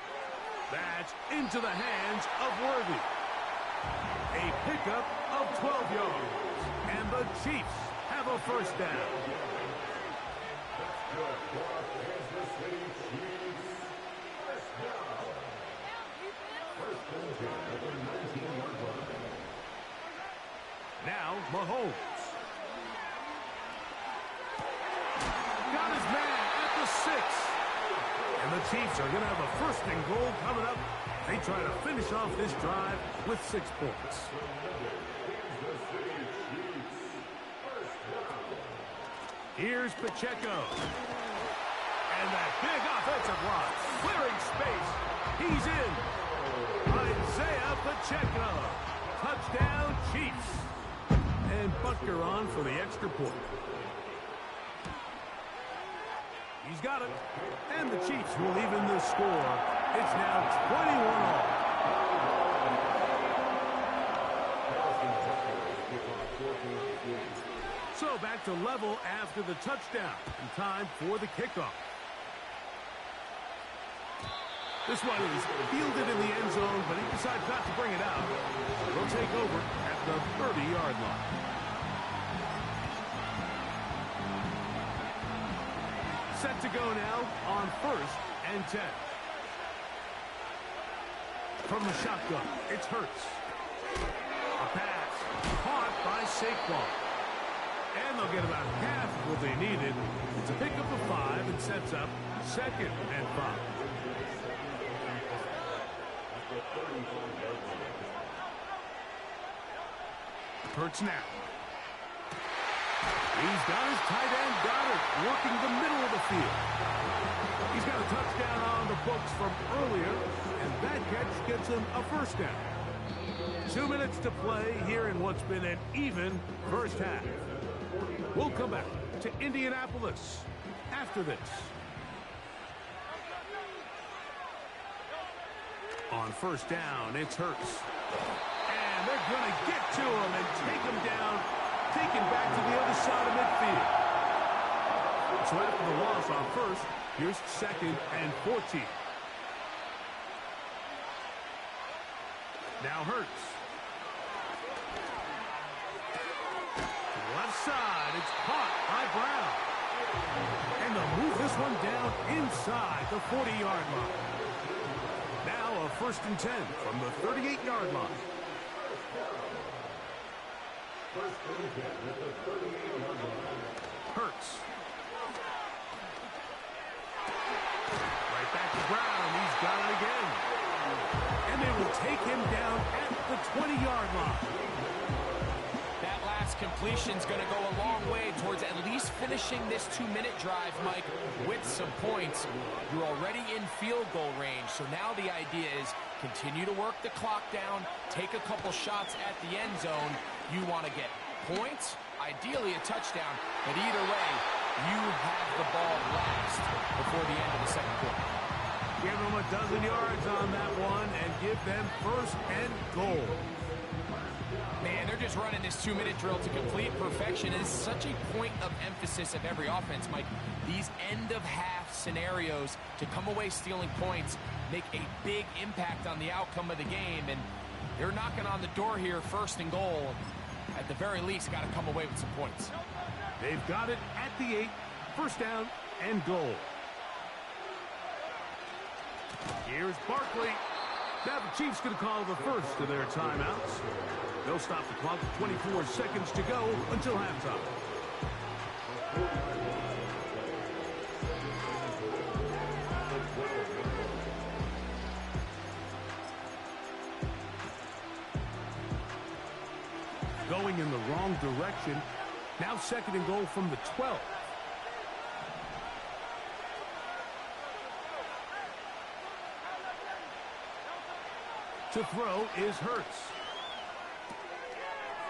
That's into the hands of Worthy. A pickup of 12 yards. And the Chiefs have a first down. Now Mahomes. Got his man at the 6. And the Chiefs are going to have a first and goal coming up. They try to finish off this drive with 6 points. Here's Pacheco. And that big offensive line, clearing space. He's in. Isaiah Pacheco Touchdown, Chiefs. And Butker on for the extra point. He's got it. And the Chiefs will even the score. It's now 21-all. So back to level after the touchdown. And time for the kickoff. This one is fielded in the end zone, but he decides not to bring it out. They'll take over at the 30-yard line. Set to go now on 1st and 10. From the shotgun, it's Hurts. A pass caught by Saquon. And they'll get about half of what they needed. It's a pickup of 5 and sets up 2nd and 5. Hurts now. He's got his tight end Goddard working the middle of the field. He's got a touchdown on the books from earlier, and that catch gets him a first down. 2 minutes to play here in what's been an even first half. We'll come back to Indianapolis after this. On 1st down, it's Hurts. And they're going to get to him and take him down, take him back to the other side of midfield. So after the loss on 1st, here's 2nd and 14. Now Hurts. Left side, it's caught by Brown. And they'll move this one down inside the 40-yard line. Now a 1st and 10 from the 38-yard line. Hurts. Right back to Brown. He's got it again. And they will take him down at the 20-yard line. That last completion's going to go a long way towards at least finishing this 2-minute drive, Mike, with some points. You're already in field goal range, so now the idea is continue to work the clock down, take a couple shots at the end zone. You want to get points, ideally a touchdown, but either way, you have the ball last before the end of the second quarter. Give them a dozen yards on that one and give them 1st and goal. Man, they're just running this 2-minute drill to complete perfection. It is such a point of emphasis of every offense, Mike. These end-of-half scenarios to come away stealing points make a big impact on the outcome of the game, and they're knocking on the door here, 1st and goal. At the very least, got to come away with some points. They've got it at the 8, 1st down and goal. Here's Barkley. Now the Chiefs going to call the first of their timeouts. They'll stop the clock with 24 seconds to go until halftime. Going in the wrong direction. Now 2nd and goal from the 12. To throw is Hurts.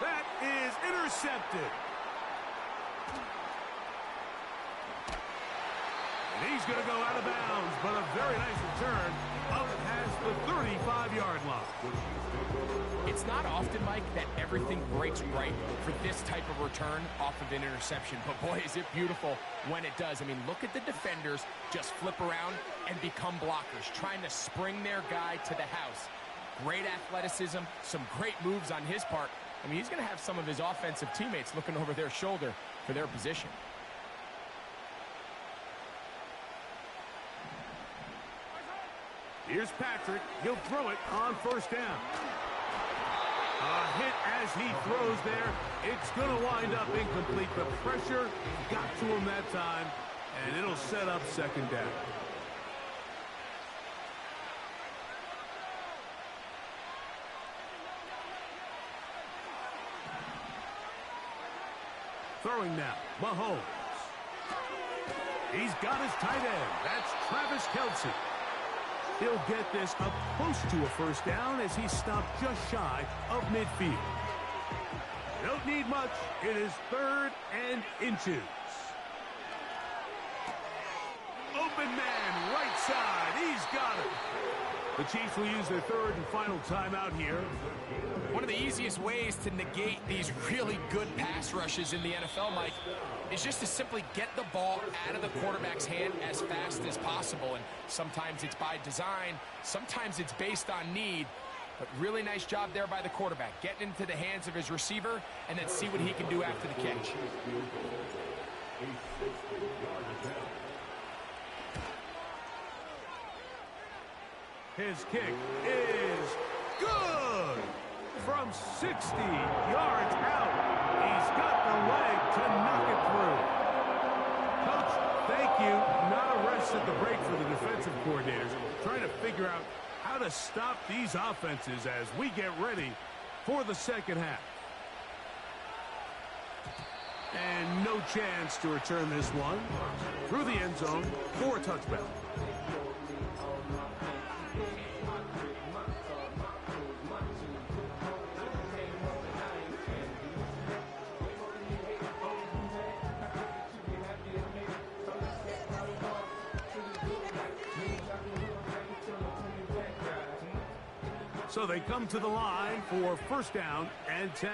That is intercepted. And he's going to go out of bounds, but a very nice return up past the 35-yard line. It's not often, Mike, that everything breaks right for this type of return off of an interception. But, boy, is it beautiful when it does. I mean, look at the defenders just flip around and become blockers, trying to spring their guy to the house. Great athleticism, some great moves on his part. I mean, he's going to have some of his offensive teammates looking over their shoulder for their position. Here's Patrick. He'll throw it on 1st down. A hit as he throws there. It's going to wind up incomplete. The pressure got to him that time, and it'll set up 2nd down. Throwing now, Mahomes. He's got his tight end. That's Travis Kelce. He'll get this up close to a first down as he stopped just shy of midfield. Don't need much. It is 3rd and inches. Open man, right side. He's got it. The Chiefs will use their 3rd and final timeout here. One of the easiest ways to negate these really good pass rushes in the NFL, Mike, is just to simply get the ball out of the quarterback's hand as fast as possible. And sometimes it's by design, sometimes it's based on need. But really nice job there by the quarterback, getting into the hands of his receiver, and then see what he can do after the catch. His kick is good from 60 yards out. He's got the leg to knock it through. Coach, thank you. Not a rest at the break for the defensive coordinators, trying to figure out how to stop these offenses as we get ready for the second half. And no chance to return this one through the end zone for a touchback. So they come to the line for first down and 10.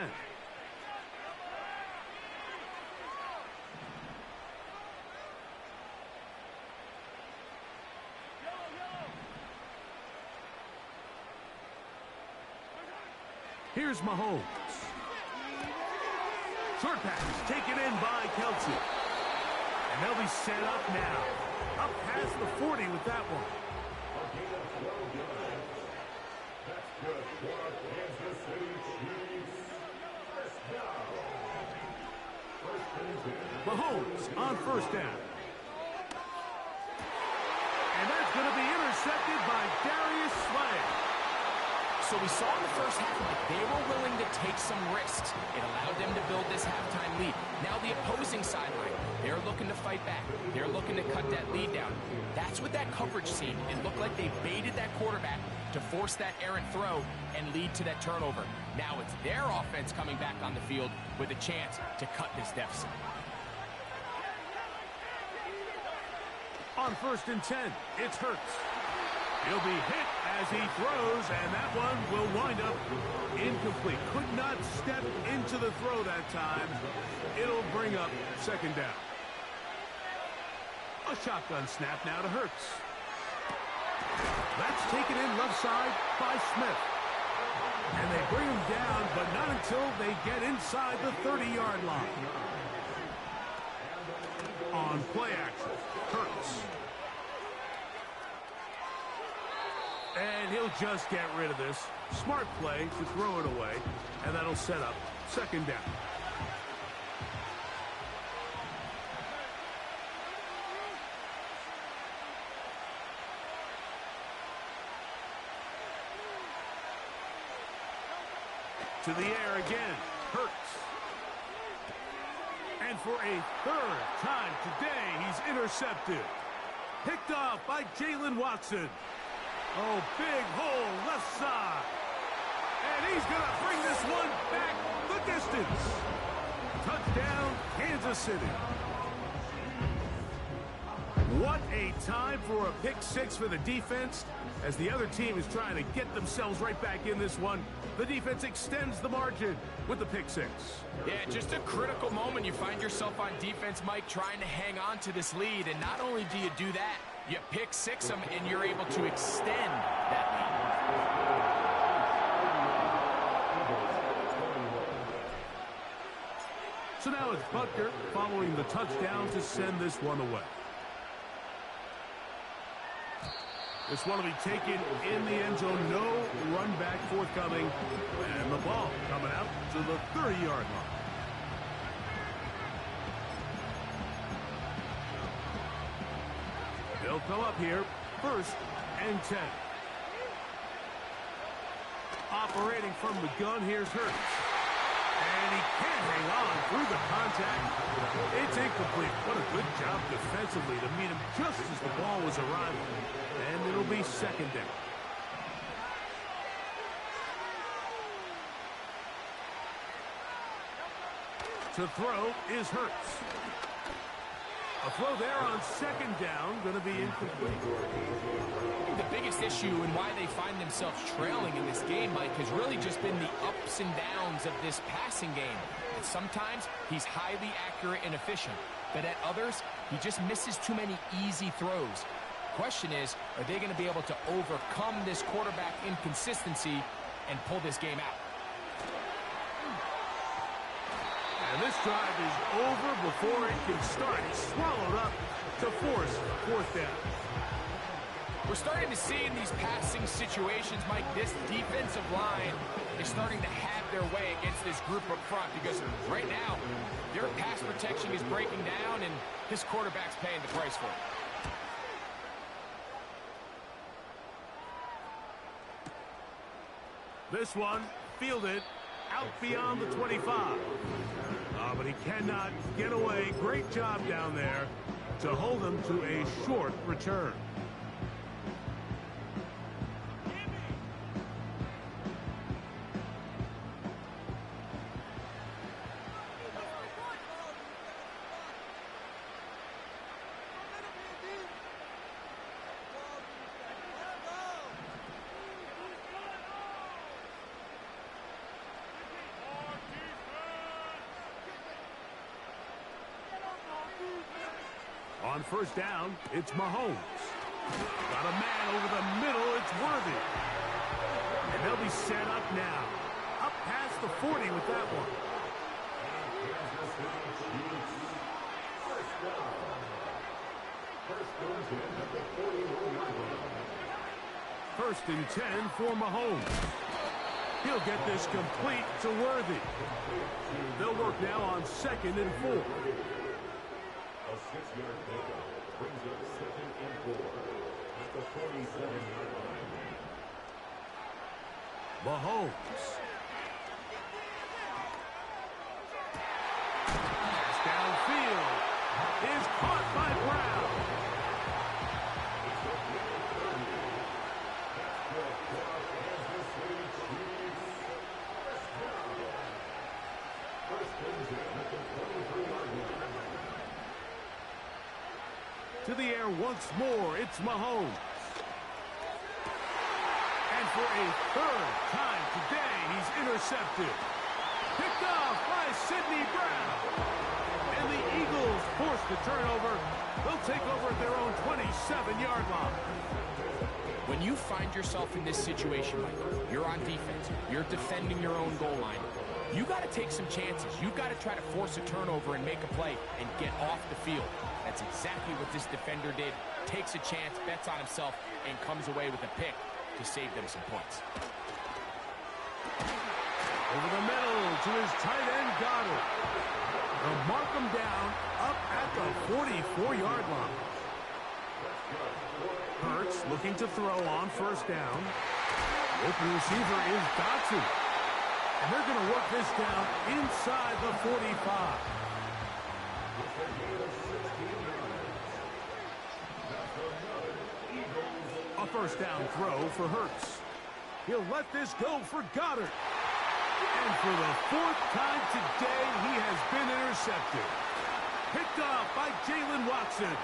Here's Mahomes. Short pass taken in by Kelsey. And they'll be set up now. Up past the 40 with that one. Mahomes on first down. And that's going to be intercepted by Darius Slay. So we saw in the first half that they were willing to take some risks. It allowed them to build this halftime lead. Now the opposing sideline, they're looking to fight back. They're looking to cut that lead down. That's what that coverage scene. It looked like they baited that quarterback to force that errant throw and lead to that turnover. Now it's their offense coming back on the field with a chance to cut this deficit. On first and 10, it's Hurts. He'll be hit as he throws, and that one will wind up incomplete. Could not step into the throw that time. It'll bring up second down. A shotgun snap now to Hurts. That's taken in left side by Smith. And they bring him down, but not until they get inside the 30-yard line. On play action, Hurts. And he'll just get rid of this. Smart play to throw it away, and that'll set up second down. To the air again, Hurts. And for a third time today, he's intercepted. Picked off by Jalen Watson. Oh, big hole left side. And he's going to bring this one back the distance. Touchdown, Kansas City. What a time for a pick six for the defense. As the other team is trying to get themselves right back in this one, the defense extends the margin with the pick six. Yeah, just a critical moment. You find yourself on defense, Mike, trying to hang on to this lead. And not only do you do that, you pick six them, and you're able to extend that lead. So now it's Butker following the touchdown to send this one away. This one will be taken in the end zone. No run back forthcoming. And the ball coming out to the 30-yard line. They'll come up here, first and 10. Operating from the gun, here's Hurts. And he can't hang on through the contact. It's incomplete. What a good job defensively to meet him just as the ball was arriving. And it'll be second down. To throw is Hurts. A throw there on second down, going to be incomplete. The biggest issue and why they find themselves trailing in this game, Mike, has really just been the ups and downs of this passing game. And sometimes he's highly accurate and efficient, but at others, he just misses too many easy throws. Question is, are they going to be able to overcome this quarterback inconsistency and pull this game out? And this drive is over before it can start. It's swallowed up to force fourth down. We're starting to see in these passing situations, Mike, this defensive line is starting to have their way against this group up front because right now, their pass protection is breaking down and this quarterback's paying the price for it. This one fielded out beyond the 25. But he cannot get away. Great job down there to hold him to a short return. On first down, it's Mahomes. Got a man over the middle, it's Worthy. And they'll be set up now. Up past the 40 with that one. First and 10 for Mahomes. He'll get this complete to Worthy. They'll work now on second and 4. A 6-yard pickup brings up second and 4 at the 47-yard line. Mahomes. Pass downfield is caught by Brown. To the air once more, it's Mahomes. And for a third time today, he's intercepted. Picked off by Sidney Brown. And the Eagles force the turnover. They'll take over at their own 27-yard line. When you find yourself in this situation, Michael, you're on defense, you're defending your own goal line, you got to take some chances. You got to try to force a turnover and make a play and get off the field. That's exactly what this defender did. Takes a chance, bets on himself, and comes away with a pick to save them some points. Over the middle to his tight end, Goddard. They'll mark him down up at the 44-yard line. Hurts looking to throw on first down. Open receiver is Dotson. And they're going to work this down inside the 45. A first down throw for Hurts. He'll let this go for Goddard. And for the fourth time today, he has been intercepted. Picked off by Jalen Watson.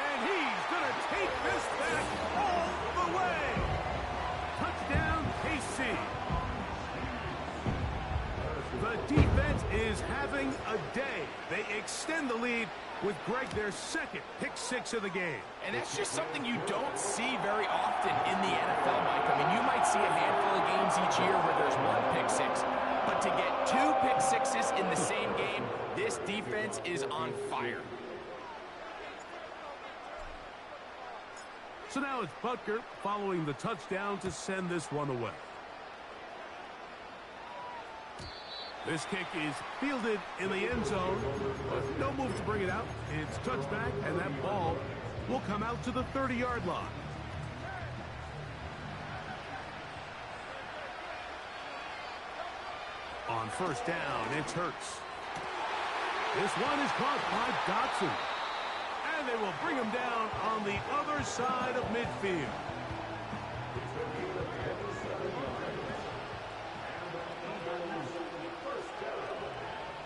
And he's going to take this back all the way. Touchdown, KC. The defense is having a day. They extend the lead with Greg, their second pick-6 of the game. And that's just something you don't see very often in the NFL, Mike. I mean, you might see a handful of games each year where there's one pick-6. But to get 2 pick-6s in the same game, this defense is on fire. So now it's Butker following the touchdown to send this one away. This kick is fielded in the end zone, but no move to bring it out. It's touchback, and that ball will come out to the 30-yard line. On first down, it's Hurts. This one is caught by Dotson. And they will bring him down on the other side of midfield.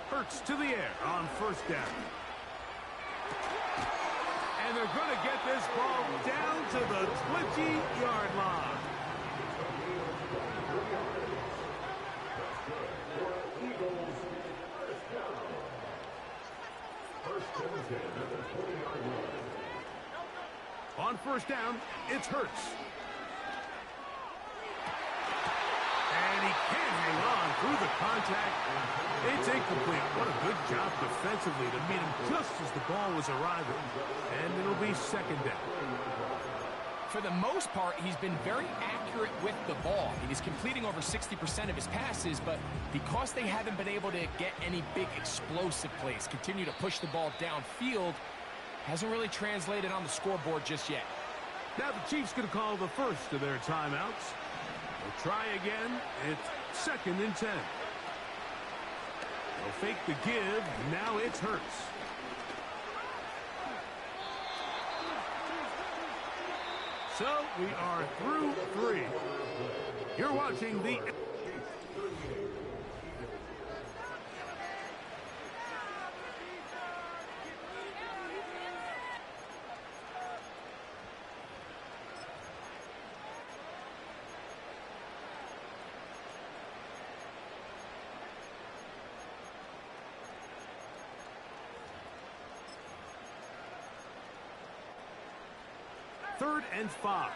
Hurts to the air on first down. And they're going to get this ball down to the 20-yard line. On first down, it's Hurts. And he can't hang on through the contact. It's incomplete. What a good job defensively to meet him just as the ball was arriving. And it'll be second down. For the most part, he's been very accurate with the ball. He's completing over 60% of his passes, but because they haven't been able to get any big explosive plays, continue to push the ball downfield, hasn't really translated on the scoreboard just yet. Now the Chiefs going to call the first of their timeouts. They'll try again. It's second and 10. They'll fake the give. Now it's Hurts. So we are through 3. You're watching the... Third and 5.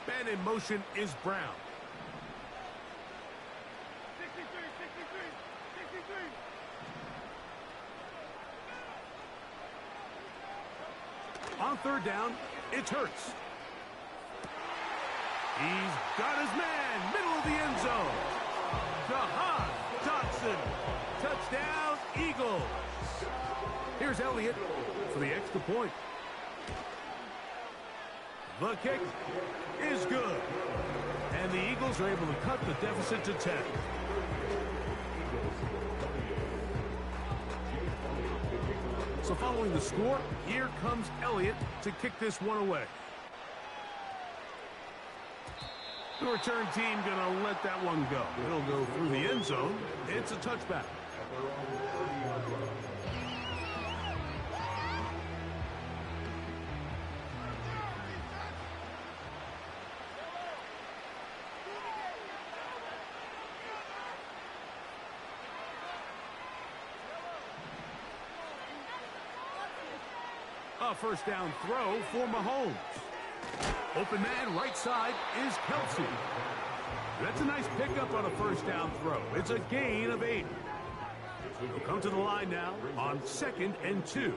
Man in motion is Brown. 63. On third down, it's Hurts. He's got his man, middle of the end zone. Jahan Dotson. Touchdown, Eagles. Here's Elliott for the extra point. The kick is good. And the Eagles are able to cut the deficit to 10. So following the score, here comes Elliott to kick this one away. The return team going to let that one go. It'll go through the end zone. It's a touchback. A first down throw for Mahomes. Open man right side is Kelsey. That's a nice pickup on a first down throw. It's a gain of 8. He'll come to the line now on 2nd and 2.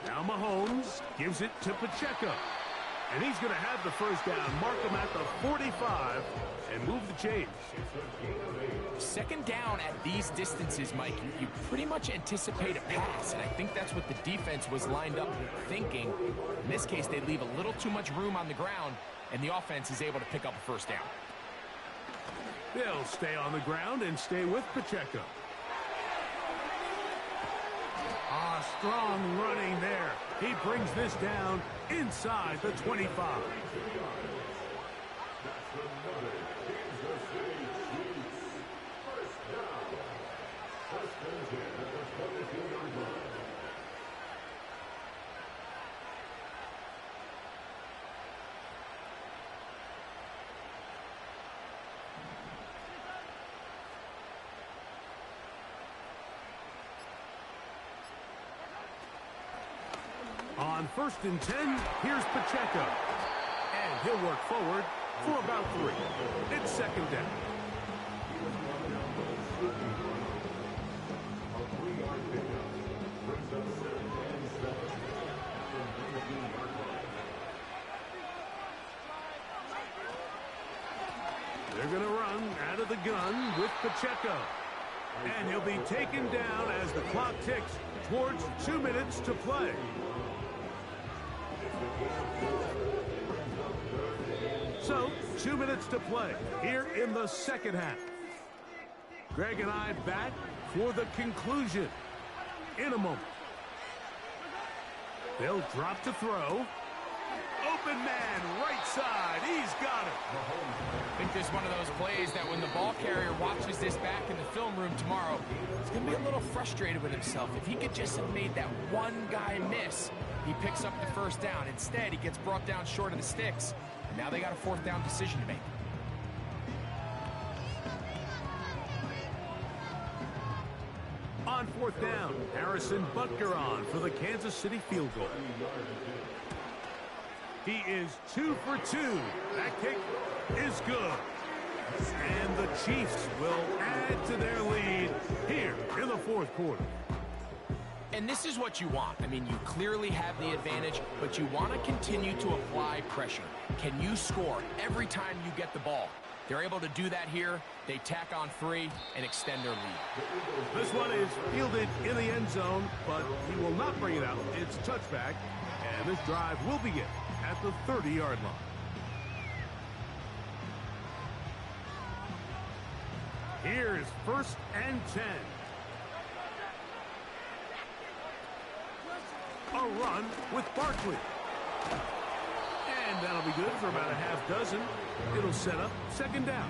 Now Mahomes gives it to Pacheco. And he's going to have the first down. Mark him at the 45 and move the chains. Second down at these distances, Mike, you pretty much anticipate a pass, and I think that's what the defense was lined up thinking. In this case, they leave a little too much room on the ground, and the offense is able to pick up a first down. They'll stay on the ground and stay with Pacheco. Strong running there. He brings this down inside the 25. On 1st and 10, here's Pacheco. And he'll work forward for about 3. It's second down. They're going to run out of the gun with Pacheco. And he'll be taken down as the clock ticks towards 2 minutes to play. So, 2 minutes to play here in the second half. Greg and I back for the conclusion in a moment. They'll drop to throw. Open man, right side. He's got it. I think this is one of those plays that when the ball carrier watches this back in the film room tomorrow, he's going to be a little frustrated with himself. If he could just have made that one guy miss, he picks up the first down. Instead, he gets brought down short of the sticks. And now they got a fourth down decision to make. On fourth down, Harrison Butker on for the Kansas City field goal. He is 2 for 2. That kick is good. And the Chiefs will add to their lead here in the fourth quarter. And this is what you want. I mean, you clearly have the advantage, but you want to continue to apply pressure. Can you score every time you get the ball? They're able to do that here. They tack on 3 and extend their lead. This one is fielded in the end zone, but he will not bring it out. It's touchback, and this drive will begin at the 30-yard line. Here's 1st and 10. A run with Barkley. And that'll be good for about a half dozen. It'll set up 2nd down.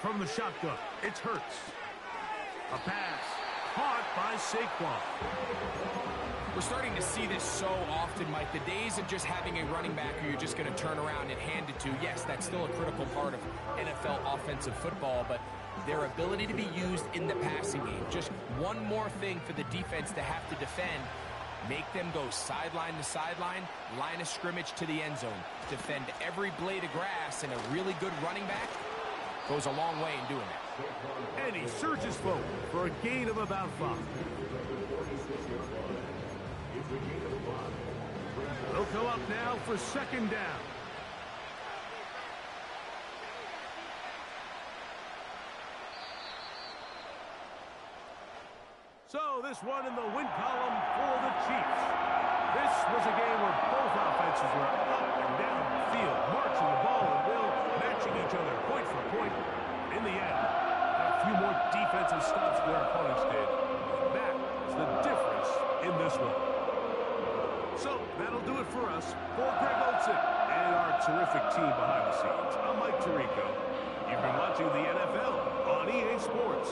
From the shotgun, it's Hurts. A pass caught by Saquon. We're starting to see this so often, Mike. The days of just having a running back who you're just going to turn around and hand it to, yes, that's still a critical part of NFL offensive football, but their ability to be used in the passing game, just one more thing for the defense to have to defend, make them go sideline to sideline, line of scrimmage to the end zone, defend every blade of grass, and a really good running back goes a long way in doing that. And he surges forward for a gain of about 5. They'll come up now for 2nd down. So this one in the win column for the Chiefs. This was a game where both offenses were up and down the field, marching the ball at will, matching each other point for point. In the end, a few more defensive stops than their opponents did. That is the difference in this one. So that'll do it for us. For Greg Olson and our terrific team behind the scenes, I'm Mike Tirico. You've been watching the NFL on EA Sports.